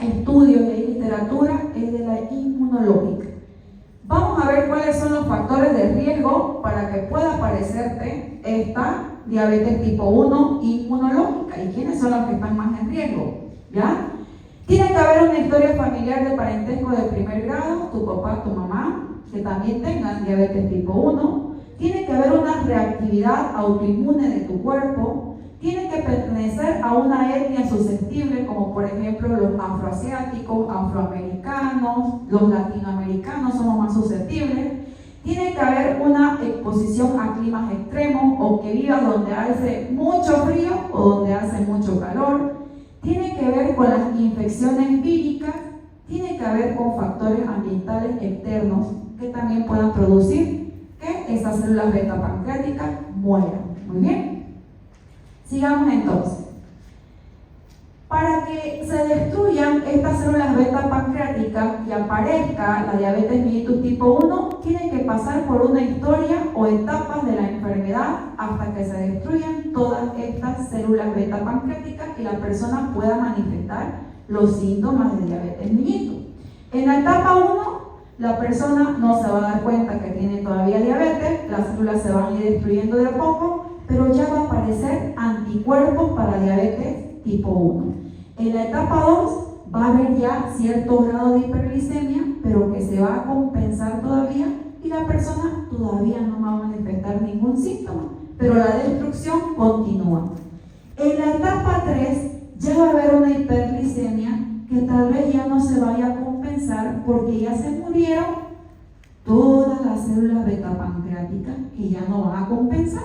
estudios y hay literatura, es de la inmunológica. Vamos a ver cuáles son los factores de riesgo para que pueda aparecerte esta diabetes tipo 1 inmunológica y quiénes son los que están más en riesgo, ¿ya? Tiene que haber una historia familiar de parentesco de primer grado, tu papá, tu mamá, que también tengan diabetes tipo 1. Tiene que haber una reactividad autoinmune de tu cuerpo. Tiene que pertenecer a una etnia susceptible, como por ejemplo los afroasiáticos, afroamericanos, los latinoamericanos somos más susceptibles. Tiene que haber una exposición a climas extremos o que vivas donde hace mucho frío o donde hace mucho calor. Tiene que ver con las infecciones víricas. Tiene que ver con factores ambientales externos que también puedan producir que esas células beta pancreáticas mueran. Muy bien. Sigamos entonces. Para que se destruyan estas células beta pancreáticas y aparezca la diabetes mellitus tipo 1, tiene que pasar por una historia o etapas de la enfermedad hasta que se destruyan todas estas células beta pancreáticas y la persona pueda manifestar los síntomas de diabetes mellitus. En la etapa 1, la persona no se va a dar cuenta que tiene todavía diabetes, las células se van a ir destruyendo de a poco, pero ya va a aparecer anticuerpos para diabetes tipo 1. En la etapa 2 va a haber ya cierto grado de hiperglicemia, pero que se va a compensar todavía y la persona todavía no va a manifestar ningún síntoma, pero la destrucción continúa. En la etapa 3 ya va a haber una hiperglicemia que tal vez ya no se vaya a compensar porque ya se murieron todas las células beta pancreáticas que ya no van a compensar.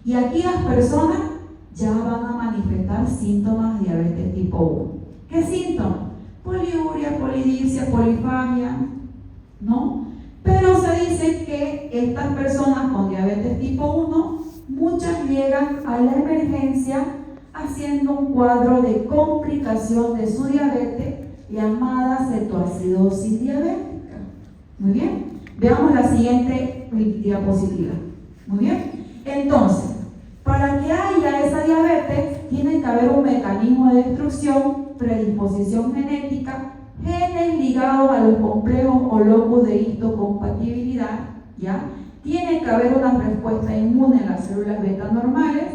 Y aquí las personas ya van a manifestar síntomas de diabetes tipo 1. ¿Qué síntomas? Poliuria, polidipsia, polifagia, ¿no? Pero se dice que estas personas con diabetes tipo 1, muchas llegan a la emergencia haciendo un cuadro de complicación de su diabetes llamada cetoacidosis diabética. Muy bien. Veamos la siguiente diapositiva. Muy bien. Entonces, para que haya esa diabetes, tiene que haber un mecanismo de destrucción, predisposición genética, genes ligados a los complejos o locus de histocompatibilidad, ¿ya? Tiene que haber una respuesta inmune en las células beta normales,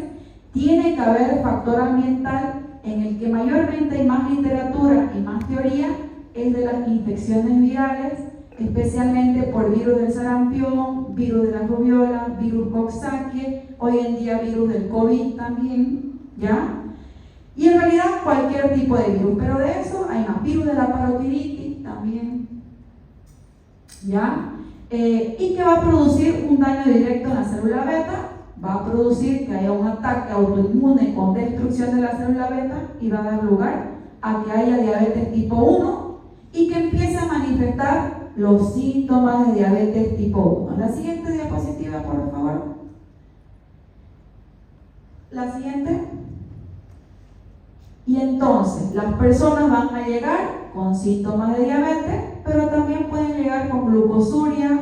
tiene que haber factor ambiental en el que mayormente hay más literatura y más teoría, es de las infecciones virales, especialmente por virus del sarampión, virus de la rubiola, virus Coxsackie, hoy en día virus del COVID también, ¿ya? Y en realidad cualquier tipo de virus, pero de eso hay más, virus de la parotiditis también, ¿ya? Y que va a producir un daño directo en la célula beta, va a producir que haya un ataque autoinmune con destrucción de la célula beta y va a dar lugar a que haya diabetes tipo 1 y que empiece a manifestar los síntomas de diabetes tipo 1. La siguiente diapositiva, por favor. La siguiente. Y entonces, las personas van a llegar con síntomas de diabetes, pero también pueden llegar con glucosuria,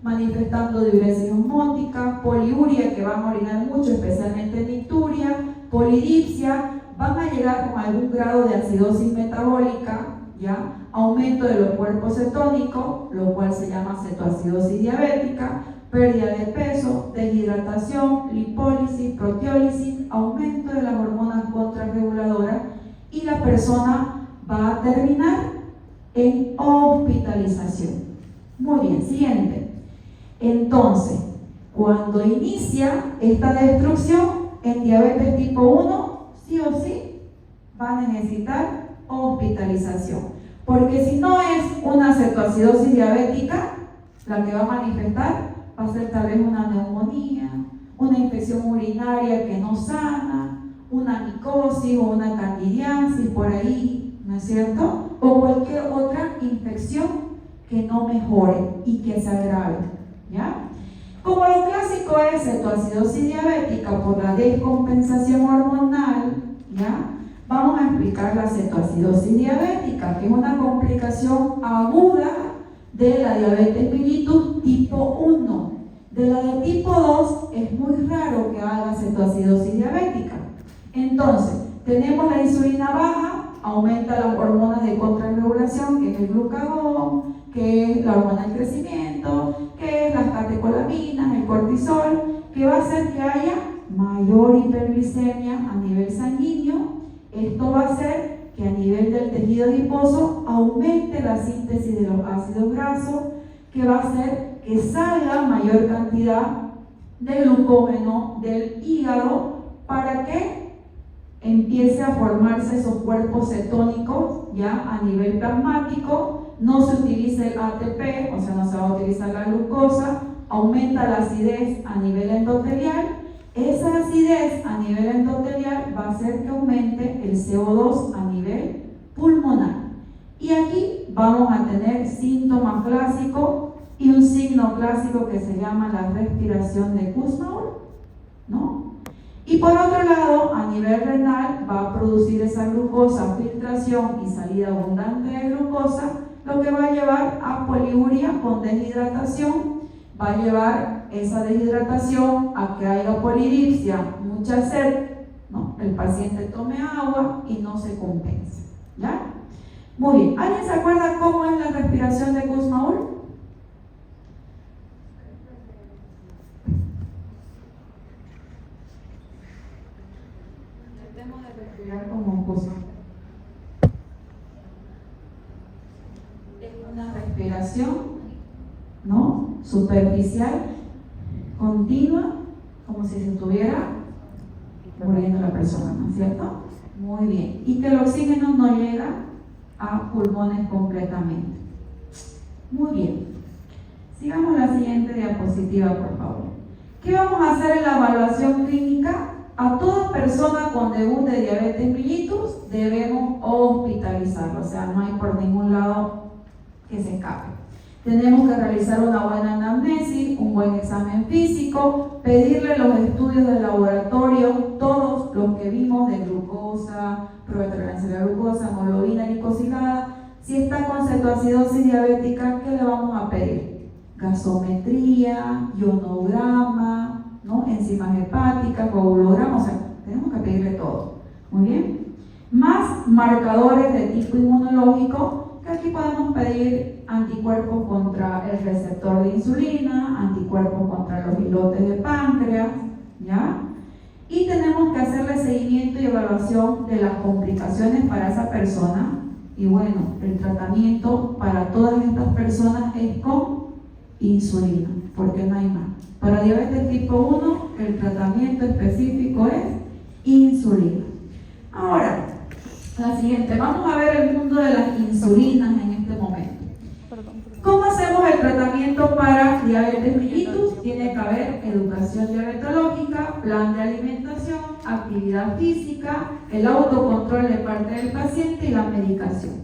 manifestando diuresis osmótica, poliuria, que van a orinar mucho, especialmente nicturia, polidipsia, van a llegar con algún grado de acidosis metabólica, ¿ya? Aumento de los cuerpos cetónicos, lo cual se llama cetoacidosis diabética, pérdida de peso, deshidratación, lipólisis, proteólisis, aumento de las hormonas contrarreguladoras y la persona va a terminar en hospitalización. Muy bien, siguiente. Entonces, cuando inicia esta destrucción en diabetes tipo 1, sí o sí va a necesitar hospitalización, porque si no es una cetoacidosis diabética la que va a manifestar, va a ser tal vez una neumonía, una infección urinaria que no sana, una micosis o una candidiasis por ahí, ¿no es cierto? O cualquier otra infección que no mejore y que se agrave, ¿ya? Como lo clásico es cetoacidosis diabética por la descompensación hormonal, ¿ya? Vamos a explicar la cetoacidosis diabética, que es una complicación aguda de la diabetes mellitus tipo 1. De la de tipo 2 es muy raro que haga cetoacidosis diabética. Entonces, tenemos la insulina baja, aumenta las hormonas de contrarregulación, que es el glucagón, que es la hormona del crecimiento, que es las catecolaminas, el cortisol, que va a hacer que haya mayor hiperglicemia a nivel sanguíneo. Esto va a hacer que a nivel del tejido adiposo aumente la síntesis de los ácidos grasos, que va a hacer que salga mayor cantidad de glucógeno del hígado para que empiece a formarse esos cuerpos cetónicos ya a nivel plasmático. No se utiliza el ATP, o sea, no se va a utilizar la glucosa, aumenta la acidez a nivel endotelial. Esa acidez a nivel endotelial va a hacer que aumente el CO2 a nivel pulmonar. Y aquí vamos a tener síntomas clásicos y un signo clásico que se llama la respiración de Kussmaul, ¿no? Y por otro lado, a nivel renal va a producir esa glucosa, filtración y salida abundante de glucosa, lo que va a llevar a poliuria con deshidratación, va a llevar esa deshidratación a que haya polidipsia, mucha sed, ¿no? El paciente tome agua y no se compense, ¿ya? Muy bien, ¿alguien se acuerda cómo es la respiración de Kussmaul? Tratemos de respirar como Kussmaul. Es una respiración, ¿no? Superficial, continua, como si se estuviera muriendo la persona, ¿no es cierto? Muy bien. Y que el oxígeno no llega a pulmones completamente. Muy bien. Sigamos la siguiente diapositiva, por favor. ¿Qué vamos a hacer en la evaluación clínica? A toda persona con debut de diabetes mellitus debemos hospitalizarlo, o sea, no hay por ningún lado que se escape. Tenemos que realizar una buena anamnesis, un buen examen físico, pedirle los estudios de laboratorio, todos los que vimos de glucosa, prueba de tolerancia a la glucosa, hemoglobina glicosilada. Si está con cetoacidosis diabética, ¿qué le vamos a pedir? Gasometría, ionograma, ¿no? Enzimas hepáticas, coagulograma, o sea, tenemos que pedirle todo. Muy bien. Más marcadores de tipo inmunológico. Aquí podemos pedir anticuerpos contra el receptor de insulina, anticuerpos contra los islotes de páncreas, ¿ya? Y tenemos que hacerle seguimiento y evaluación de las complicaciones para esa persona. Y bueno, el tratamiento para todas estas personas es con insulina, porque no hay más. Para diabetes tipo 1, el tratamiento específico es insulina. Ahora, la siguiente, vamos a ver el mundo de las insulinas en este momento. ¿Cómo hacemos el tratamiento diabetológica, plan de alimentación, actividad física, el autocontrol de parte del paciente y la medicación.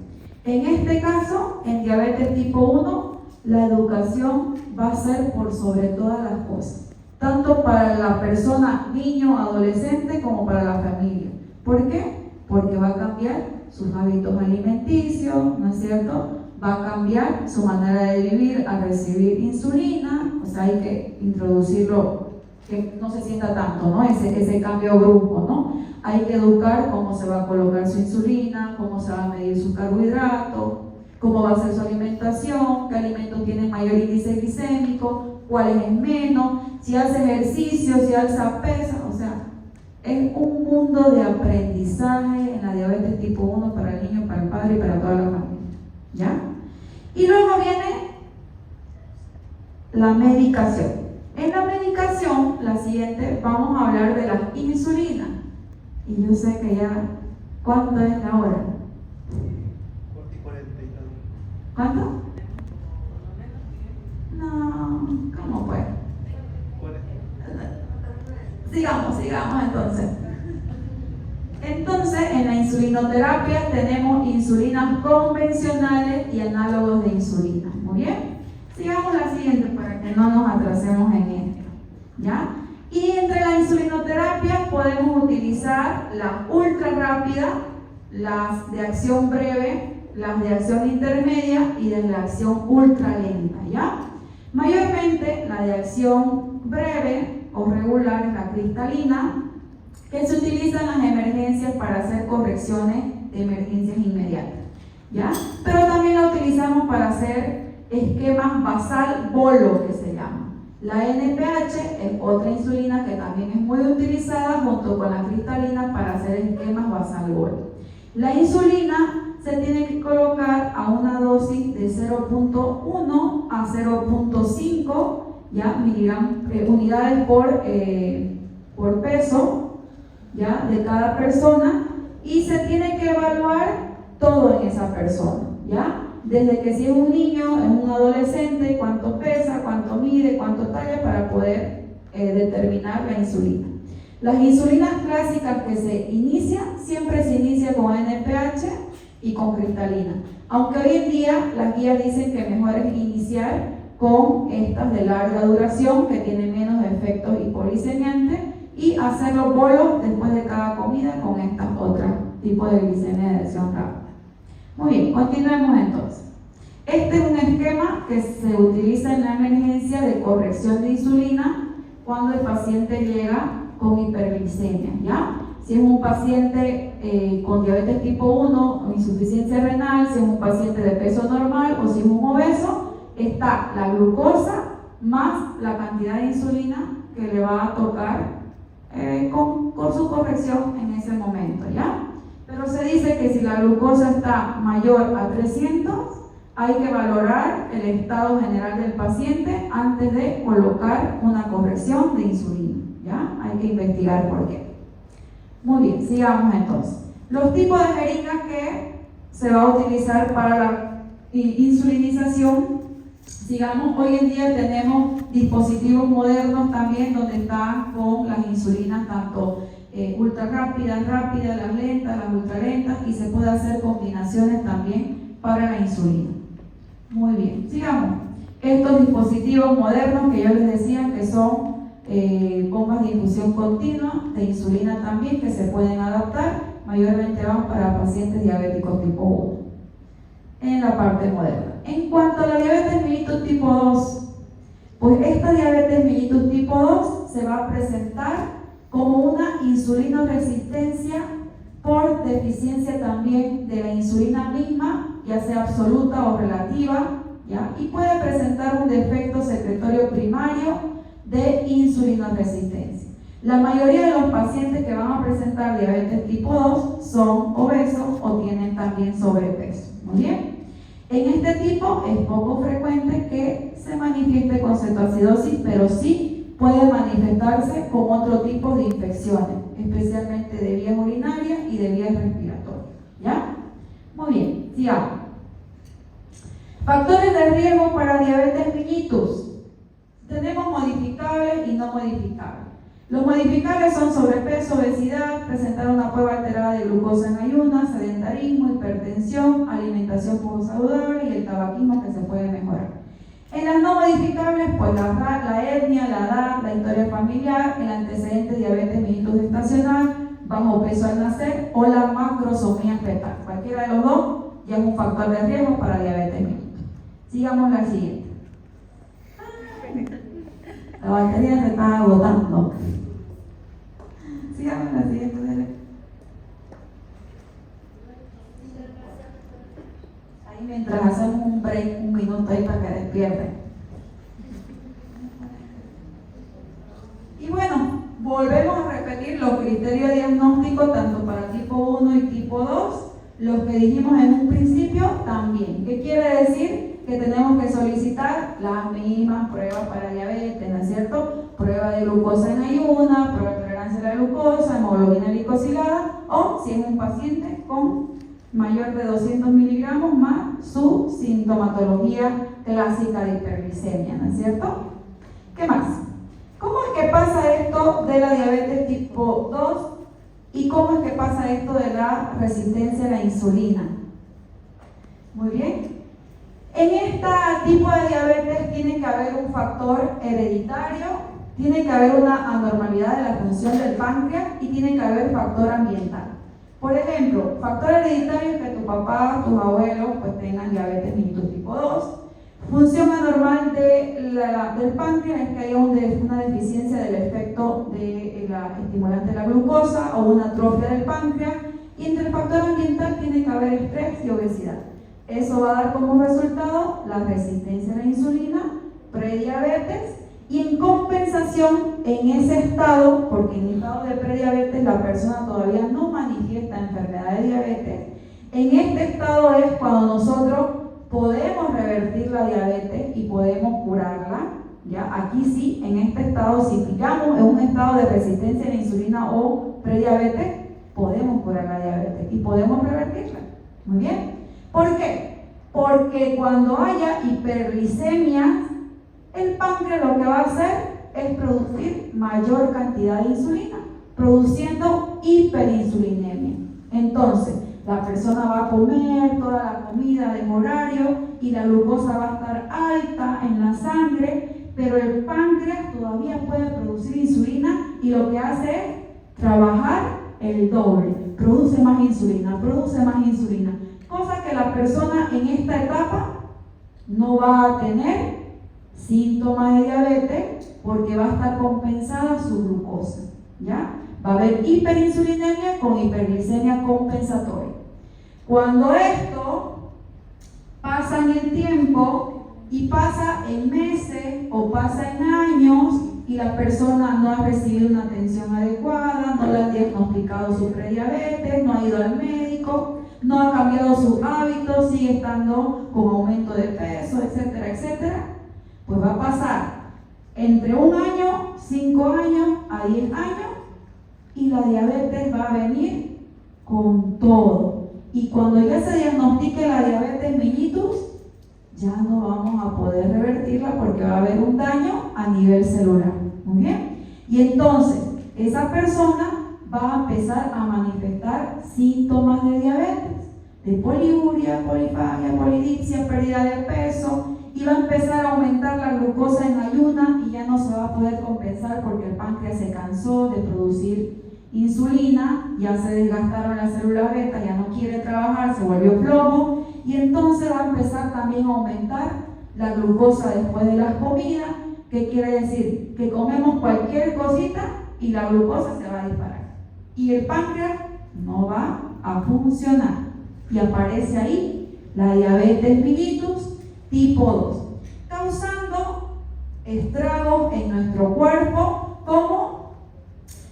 En este caso, en diabetes tipo 1, la educación va a ser por sobre todas las cosas, tanto para la persona, niño, adolescente, como para la familia. ¿Por qué? Porque va a cambiar sus hábitos alimenticios, ¿no es cierto? Va a cambiar su manera de vivir al recibir insulina, o sea, hay que introducirlo, que no se sienta tanto, ¿no? Ese cambio brusco, ¿no? Hay que educar cómo se va a colocar su insulina, cómo se va a medir su carbohidrato, cómo va a ser su alimentación, qué alimentos tienen mayor índice glicémico, cuáles es menos, si hace ejercicio, si alza pesa, o sea, es un mundo de aprendizaje en la diabetes tipo 1 para el niño, para el padre y para toda la familia, ¿ya? Y luego viene la medicación. En la medicación, la siguiente, vamos a hablar de la insulina. Y yo sé que ya, ¿cuánto es la hora?
40 y tanto.
¿Cuánto? No, ¿cómo fue?
40.
Sigamos entonces. Entonces, en la insulinoterapia tenemos insulinas convencionales y análogos de insulina. Muy bien. Sigamos la siguiente para que no nos atrasemos en esto, ¿ya? Y entre la insulinoterapia podemos utilizar las ultra rápidas, las de acción breve, las de acción intermedia y de la acción ultra lenta, ¿ya? Mayormente la de acción breve o regular es la cristalina, que se utiliza en las emergencias para hacer correcciones de emergencias inmediatas, ¿ya? Pero también la utilizamos para hacer esquemas basal bolo, que se llama. La NPH es otra insulina que también es muy utilizada junto con la cristalina para hacer esquemas basal bolo. La insulina se tiene que colocar a una dosis de 0.1 a 0.5 unidades por peso, ¿ya? De cada persona, y se tiene que evaluar todo en esa persona, ¿ya? Desde que si es un niño, es un adolescente, cuánto pesa, cuánto mide, cuánto talla, para poder determinar la insulina. Las insulinas clásicas que se inician, siempre se inicia con NPH y con cristalina, aunque hoy en día las guías dicen que mejor es iniciar con estas de larga duración que tienen menos efectos hipoglicemiantes y hacer los bolos después de cada comida con estas otras tipos de glicemia de acción rápida. Muy bien, continuemos entonces. Este es un esquema que se utiliza en la emergencia de corrección de insulina cuando el paciente llega con hiperglicemia, ¿ya? Si es un paciente con diabetes tipo 1 o insuficiencia renal, si es un paciente de peso normal o si es un obeso, está la glucosa más la cantidad de insulina que le va a tocar con su corrección en ese momento, ¿ya? Pero se dice que si la glucosa está mayor a 300, hay que valorar el estado general del paciente antes de colocar una corrección de insulina, ¿ya? Hay que investigar por qué. Muy bien, sigamos entonces. Los tipos de jeringas que se va a utilizar para la insulinización. Sigamos, hoy en día tenemos dispositivos modernos también donde están con las insulinas tanto ultra rápidas, las lentas, las ultra lentas, y se puede hacer combinaciones también para la insulina. Muy bien, sigamos. Estos dispositivos modernos que yo les decía que son bombas de infusión continua de insulina también, que se pueden adaptar, mayormente van para pacientes diabéticos tipo 1 en la parte moderna. En cuanto a la diabetes mellitus tipo 2, pues esta diabetes mellitus tipo 2 se va a presentar como una insulinoresistencia por deficiencia también de la insulina misma, ya sea absoluta o relativa, ¿ya? Y puede presentar un defecto secretorio primario de insulinoresistencia. La mayoría de los pacientes que van a presentar diabetes tipo 2 son obesos o tienen también sobrepeso. Muy bien. En este tipo es poco frecuente que se manifieste con cetoacidosis, pero sí puede manifestarse con otro tipo de infecciones, especialmente de vías urinarias y de vías respiratorias, ¿ya? Muy bien, sigamos. Factores de riesgo para diabetes mellitus. Tenemos modificables y no modificables. Los modificables son sobrepeso, obesidad, presentar una prueba alterada de glucosa en ayunas, sedentarismo, hipertensión, alimentación poco saludable y el tabaquismo que se puede mejorar. En las no modificables, pues la etnia, la edad, la historia familiar, el antecedente de diabetes mellitus gestacional, bajo peso al nacer o la macrosomía fetal. Cualquiera de los dos ya es un factor de riesgo para diabetes mellitus. Sigamos la siguiente. La batería se está agotando. Sigamos la siguiente. Ahí mientras hacemos un break, un minuto ahí para que despierten. Y bueno, volvemos a repetir los criterios diagnósticos tanto para tipo 1 y tipo 2, los que dijimos en un principio también. ¿Qué quiere decir? Que tenemos que solicitar las mismas pruebas para diabetes, ¿no es cierto? Prueba de glucosa en ayuna, prueba de tolerancia a la glucosa, hemoglobina glicosilada, o si es un paciente con mayor de 200 miligramos más su sintomatología clásica de hiperglicemia, ¿no es cierto? ¿Qué más? ¿Cómo es que pasa esto de la diabetes tipo 2 y cómo es que pasa esto de la resistencia a la insulina? Muy bien. En este tipo de diabetes tiene que haber un factor hereditario, tiene que haber una anormalidad de la función del páncreas y tiene que haber factor ambiental. Por ejemplo, factor hereditario es que tu papá, tus abuelos pues tengan diabetes mellitus tipo 2. Función anormal del páncreas es que haya una deficiencia del efecto de la estimulante de la glucosa o una atrofia del páncreas. Y entre el factor ambiental tiene que haber estrés y obesidad. Eso va a dar como resultado la resistencia a la insulina, prediabetes, y en compensación en ese estado, porque en el estado de prediabetes la persona todavía no manifiesta enfermedad de diabetes, en este estado es cuando nosotros podemos revertir la diabetes y podemos curarla. ¿Ya? Aquí sí, en este estado, si pillamos en un estado de resistencia a la insulina o prediabetes, podemos curar la diabetes y podemos revertirla. Muy bien. ¿Por qué? Porque cuando haya hiperglicemia, el páncreas lo que va a hacer es producir mayor cantidad de insulina, produciendo hiperinsulinemia. Entonces, la persona va a comer toda la comida de horario y la glucosa va a estar alta en la sangre, pero el páncreas todavía puede producir insulina y lo que hace es trabajar el doble, produce más insulina, cosa que la persona en esta etapa no va a tener síntomas de diabetes porque va a estar compensada su glucosa, ¿ya? Va a haber hiperinsulinemia con hiperglicemia compensatoria. Cuando esto pasa en el tiempo y pasa en meses o pasa en años y la persona no ha recibido una atención adecuada, no le han diagnosticado su prediabetes, no ha ido al médico, no ha cambiado sus hábitos, sigue estando con aumento de peso, etcétera, etcétera, pues va a pasar entre 1 año, 5 años a 10 años y la diabetes va a venir con todo. Y cuando ya se diagnostique la diabetes mellitus, ya no vamos a poder revertirla porque va a haber un daño a nivel celular. Muy bien. Y entonces, esa persona va a empezar a manifestar síntomas de diabetes, de poliuria, polifagia, polidipsia, pérdida de peso, y va a empezar a aumentar la glucosa en ayuna y ya no se va a poder compensar porque el páncreas se cansó de producir insulina, ya se desgastaron las células beta, ya no quiere trabajar, se volvió flojo y entonces va a empezar también a aumentar la glucosa después de las comidas. ¿Qué quiere decir? Que comemos cualquier cosita y la glucosa se va a disparar y el páncreas no va a funcionar y aparece ahí la diabetes mellitus tipo 2, causando estragos en nuestro cuerpo como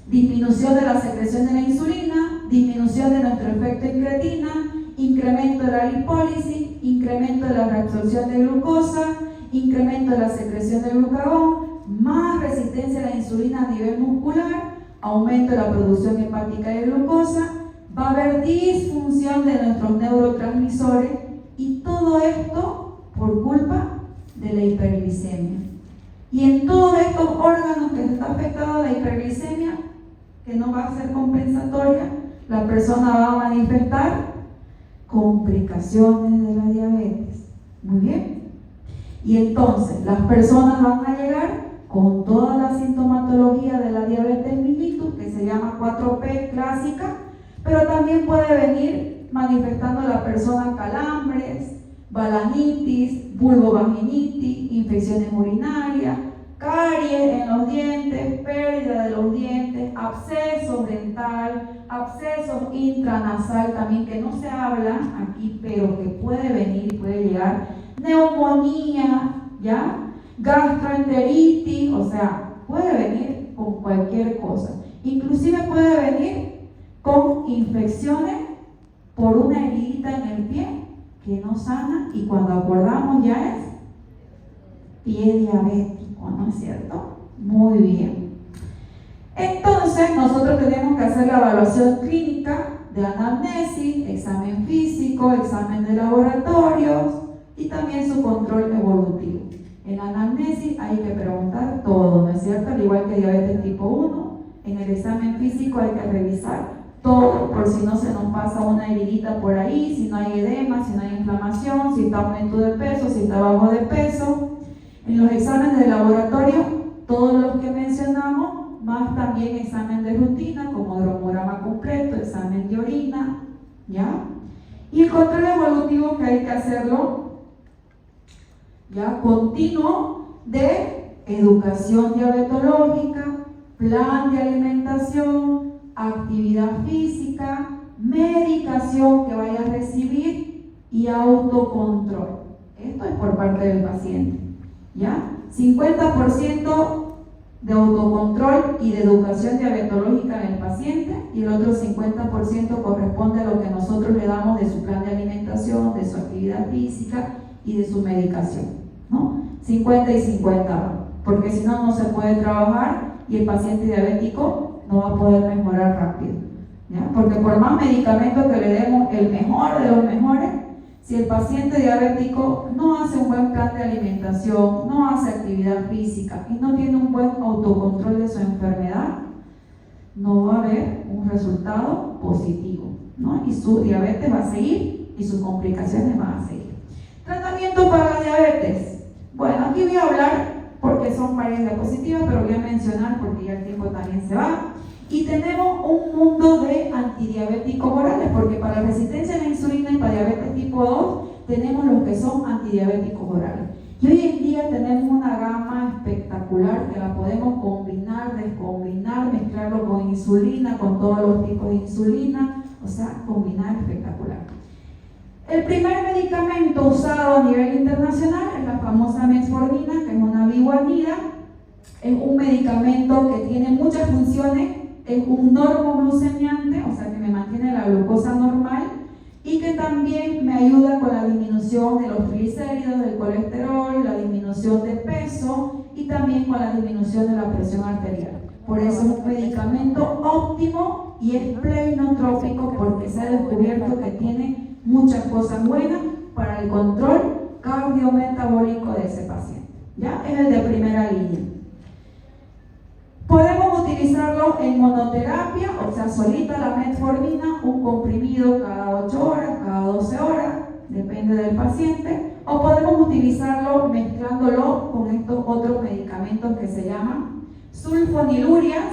disminución de la secreción de la insulina, disminución de nuestro efecto incretina, incremento de la lipólisis, incremento de la reabsorción de glucosa, incremento de la secreción de glucagón, más resistencia a la insulina a nivel muscular, aumento de la producción hepática de glucosa, va a haber disfunción de nuestros neurotransmisores y todo esto por culpa de la hiperglicemia. Y en todos estos órganos que está afectada la hiperglicemia, que no va a ser compensatoria, la persona va a manifestar complicaciones de la diabetes. Muy bien. Y entonces las personas van a llegar con toda la sintomatología de la diabetes mellitus, que se llama 4P clásica, pero también puede venir manifestando la persona calambres, balanitis, vulvovaginitis, infecciones urinarias, caries en los dientes, pérdida de los dientes, abscesos dental, abscesos intranasal también, que no se habla aquí, pero que puede venir y puede llegar, neumonía, ¿ya? Gastroenteritis, o sea, puede venir con cualquier cosa. Inclusive puede venir con infecciones por una heridita en el pie que no sana, y cuando acordamos ya es pie diabético, ¿no es cierto? Muy bien. Entonces nosotros tenemos que hacer la evaluación clínica de anamnesis, examen físico, examen de laboratorios y también su control evolutivo. En la anamnesis hay que preguntar todo, ¿no es cierto? Al igual que diabetes tipo 1, en el examen físico hay que revisar todo, por si no se nos pasa una heridita por ahí, si no hay edema, si no hay inflamación, si está aumento de peso, si está bajo de peso. En los exámenes de laboratorio, todos los que mencionamos, más también examen de rutina, como dromograma completo, examen de orina, ¿ya? Y el control evolutivo, que hay que hacerlo, ¿ya? Continuo, de educación diabetológica, plan de alimentación, actividad física, medicación que vaya a recibir y autocontrol. Esto es por parte del paciente, ¿ya? 50% de autocontrol y de educación diabetológica en el paciente, y el otro 50% corresponde a lo que nosotros le damos de su plan de alimentación, de su actividad física y de su medicación, ¿no? 50 y 50, porque si no, no se puede trabajar y el paciente diabético no va a poder mejorar rápido, ¿ya? Porque por más medicamentos que le demos, el mejor de los mejores, si el paciente diabético no hace un buen plan de alimentación, no hace actividad física y no tiene un buen autocontrol de su enfermedad, no va a haber un resultado positivo, ¿no? Y su diabetes va a seguir y sus complicaciones van a seguir. Tratamiento para la diabetes. Bueno, aquí voy a hablar porque son varias diapositivas, pero voy a mencionar porque ya el tiempo también se va. Y tenemos un mundo de antidiabéticos orales, porque para resistencia a la insulina y para diabetes tipo 2 tenemos los que son antidiabéticos orales. Y hoy en día tenemos una gama espectacular que la podemos combinar, descombinar, mezclarlo con insulina, con todos los tipos de insulina, o sea, combinar espectacular. El primer medicamento usado a nivel internacional es la famosa metformina, que es una biguanida. Es un medicamento que tiene muchas funciones. Es un normoglucemiante, o sea que me mantiene la glucosa normal, y que también me ayuda con la disminución de los triglicéridos, del colesterol, la disminución de peso y también con la disminución de la presión arterial. Por eso es un medicamento óptimo y es plenotrópico, porque se ha descubierto que tiene muchas cosas buenas para el control cardiometabólico de ese paciente. ¿Ya? Es el de primera línea. Podemos utilizarlo en monoterapia, o sea, solita la metformina, un comprimido cada 8 horas, cada 12 horas, depende del paciente, o podemos utilizarlo mezclándolo con estos otros medicamentos que se llaman sulfonilurias,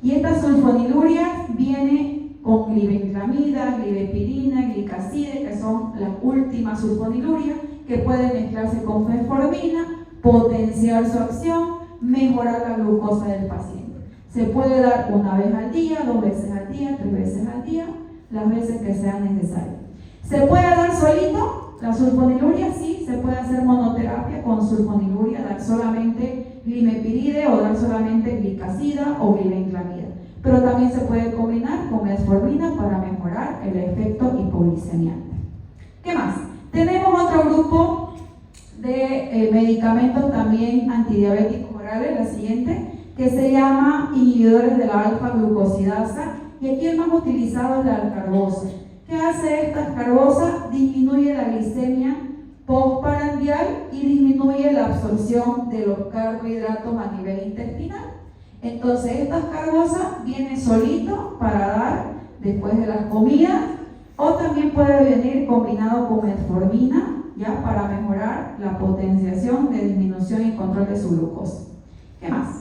y estas sulfonilurias vienen con glibenclamida, glibepirina, glicazide, que son las últimas sulfonilurias, que pueden mezclarse con metformina, potenciar su acción, mejorar la glucosa del paciente. Se puede dar una vez al día, 2 veces al día, 3 veces al día, las veces que sean necesarias. ¿Se puede dar solito la sulfoniluria? Sí, se puede hacer monoterapia con sulfoniluria, dar solamente glimepiride o dar solamente glicazida o glibenclamida. Pero también se puede combinar con metformina para mejorar el efecto hipoglicemiante. ¿Qué más? Tenemos otro grupo de medicamentos también antidiabéticos orales, la siguiente, que se llama inhibidores de la alfa-glucosidasa, y aquí el más utilizado es la alcarbosa. ¿Qué hace esta alcarbosa? Disminuye la glicemia postprandial y disminuye la absorción de los carbohidratos a nivel intestinal. Entonces, esta carbosa viene solito para dar después de las comidas, o también puede venir combinado con metformina, ya para mejorar la potenciación de disminución y control de su glucosa. ¿Qué más?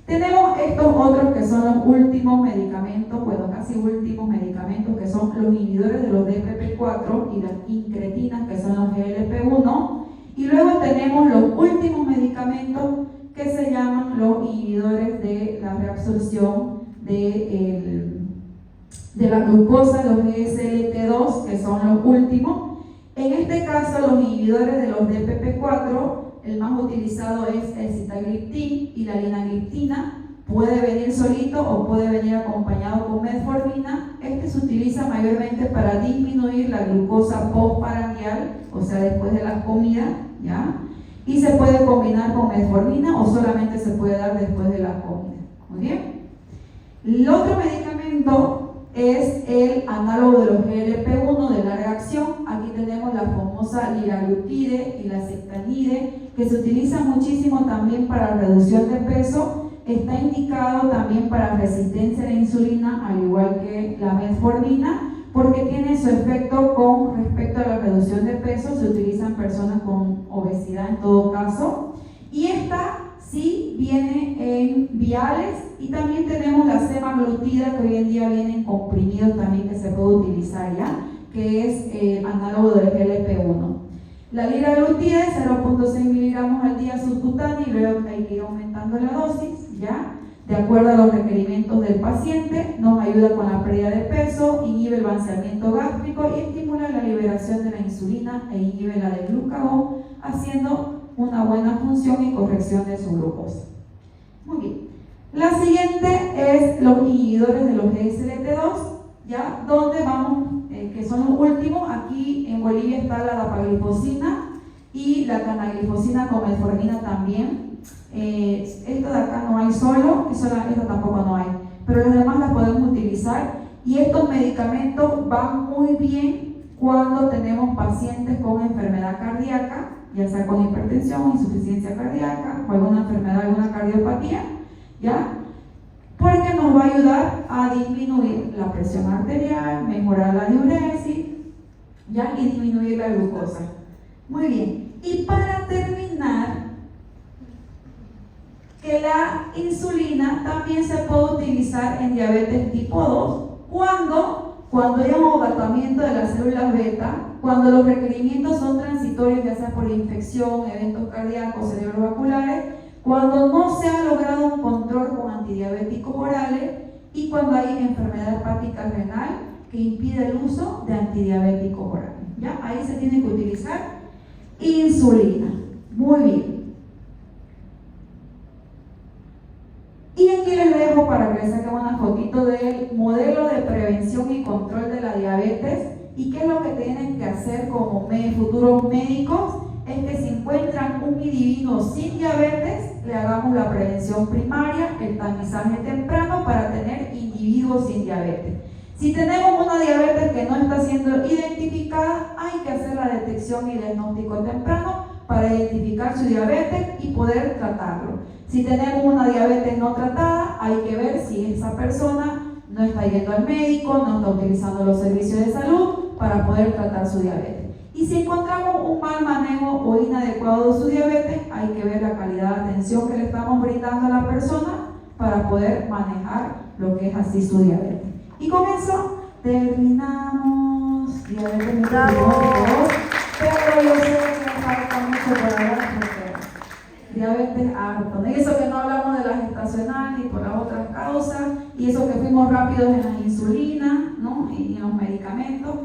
Tenemos estos otros que son los últimos medicamentos, bueno, casi últimos medicamentos, que son los inhibidores de los DPP4 y las incretinas, que son los GLP-1. Y luego tenemos los últimos medicamentos que se llaman los inhibidores de la reabsorción de la glucosa, los SGLT2, que son los últimos. En este caso, los inhibidores de los DPP4, el más utilizado es el sitagliptin y la linagliptina. Puede venir solito o puede venir acompañado con metformina. Este se utiliza mayormente para disminuir la glucosa postprandial, o sea, después de las comidas, ¿ya? Y se puede combinar con metformina o solamente se puede dar después de las comidas. Muy bien. El otro medicamento es el análogo de los GLP-1 de larga acción. Aquí tenemos la famosa liraglutide y la sextanide, que se utiliza muchísimo también para reducción de peso. Está indicado también para resistencia a la insulina, al igual que la metformina, porque tiene su efecto con respecto a la reducción de peso. Se utiliza en personas con obesidad en todo caso. Y esta sí viene en viales, y también tenemos la semaglutida, que hoy en día viene en comprimidos también, que se puede utilizar ya, que es el análogo del GLP-1. La liraglutida es 0.6 miligramos al día subcutáneo, y luego hay que ir aumentando la dosis, ya, de acuerdo a los requerimientos del paciente. Nos ayuda con la pérdida de peso, inhibe el vaciamiento gástrico y estimula la liberación de la insulina e inhibe la del glucagón, haciendo una buena función y corrección de su glucosa. Muy bien. La siguiente es los inhibidores de los SGLT2, ya, donde vamos, que son los últimos. Aquí en Bolivia está la dapaglifosina y la canaglifosina con metformina también. Esta de acá no hay solo, esta tampoco no hay, pero las demás las podemos utilizar. Y estos medicamentos van muy bien cuando tenemos pacientes con enfermedad cardíaca, ya sea con hipertensión, insuficiencia cardíaca o alguna enfermedad, alguna cardiopatía, ¿ya? Porque nos va a ayudar a disminuir la presión arterial, mejorar la diuresis, ¿ya? Y disminuir la glucosa. Muy bien. Y para terminar, que la insulina también se puede utilizar en diabetes tipo 2 cuando hay un agotamiento de las células beta, cuando los requerimientos son transitorios, ya sea por infección, eventos cardíacos, cerebrovasculares, cuando no se ha logrado un control con antidiabéticos orales y cuando hay enfermedad hepática renal que impide el uso de antidiabéticos orales. ¿Ya? Ahí se tiene que utilizar insulina. Muy bien. Y aquí les dejo para que les saquen una fotito del modelo de prevención y control de la diabetes. ¿Y qué es lo que tienen que hacer como futuros médicos? Es que si encuentran un individuo sin diabetes, le hagamos la prevención primaria, el tamizaje temprano para tener individuos sin diabetes. Si tenemos una diabetes que no está siendo identificada, hay que hacer la detección y diagnóstico temprano para identificar su diabetes y poder tratarlo. Si tenemos una diabetes no tratada, hay que ver si esa persona no está yendo al médico, no está utilizando los servicios de salud para poder tratar su diabetes. Y si encontramos un mal manejo o inadecuado de su diabetes, hay que ver la calidad de atención que le estamos brindando a la persona para poder manejar lo que es así su diabetes. Y con eso terminamos. Diabetes metabólica, pero yo sé que me falta mucho por hablar porque diabetes harto. Y eso que no hablamos de las gestacionales y por las otras causas, y eso que fuimos rápidos en la insulina, ¿no? Y en los medicamentos.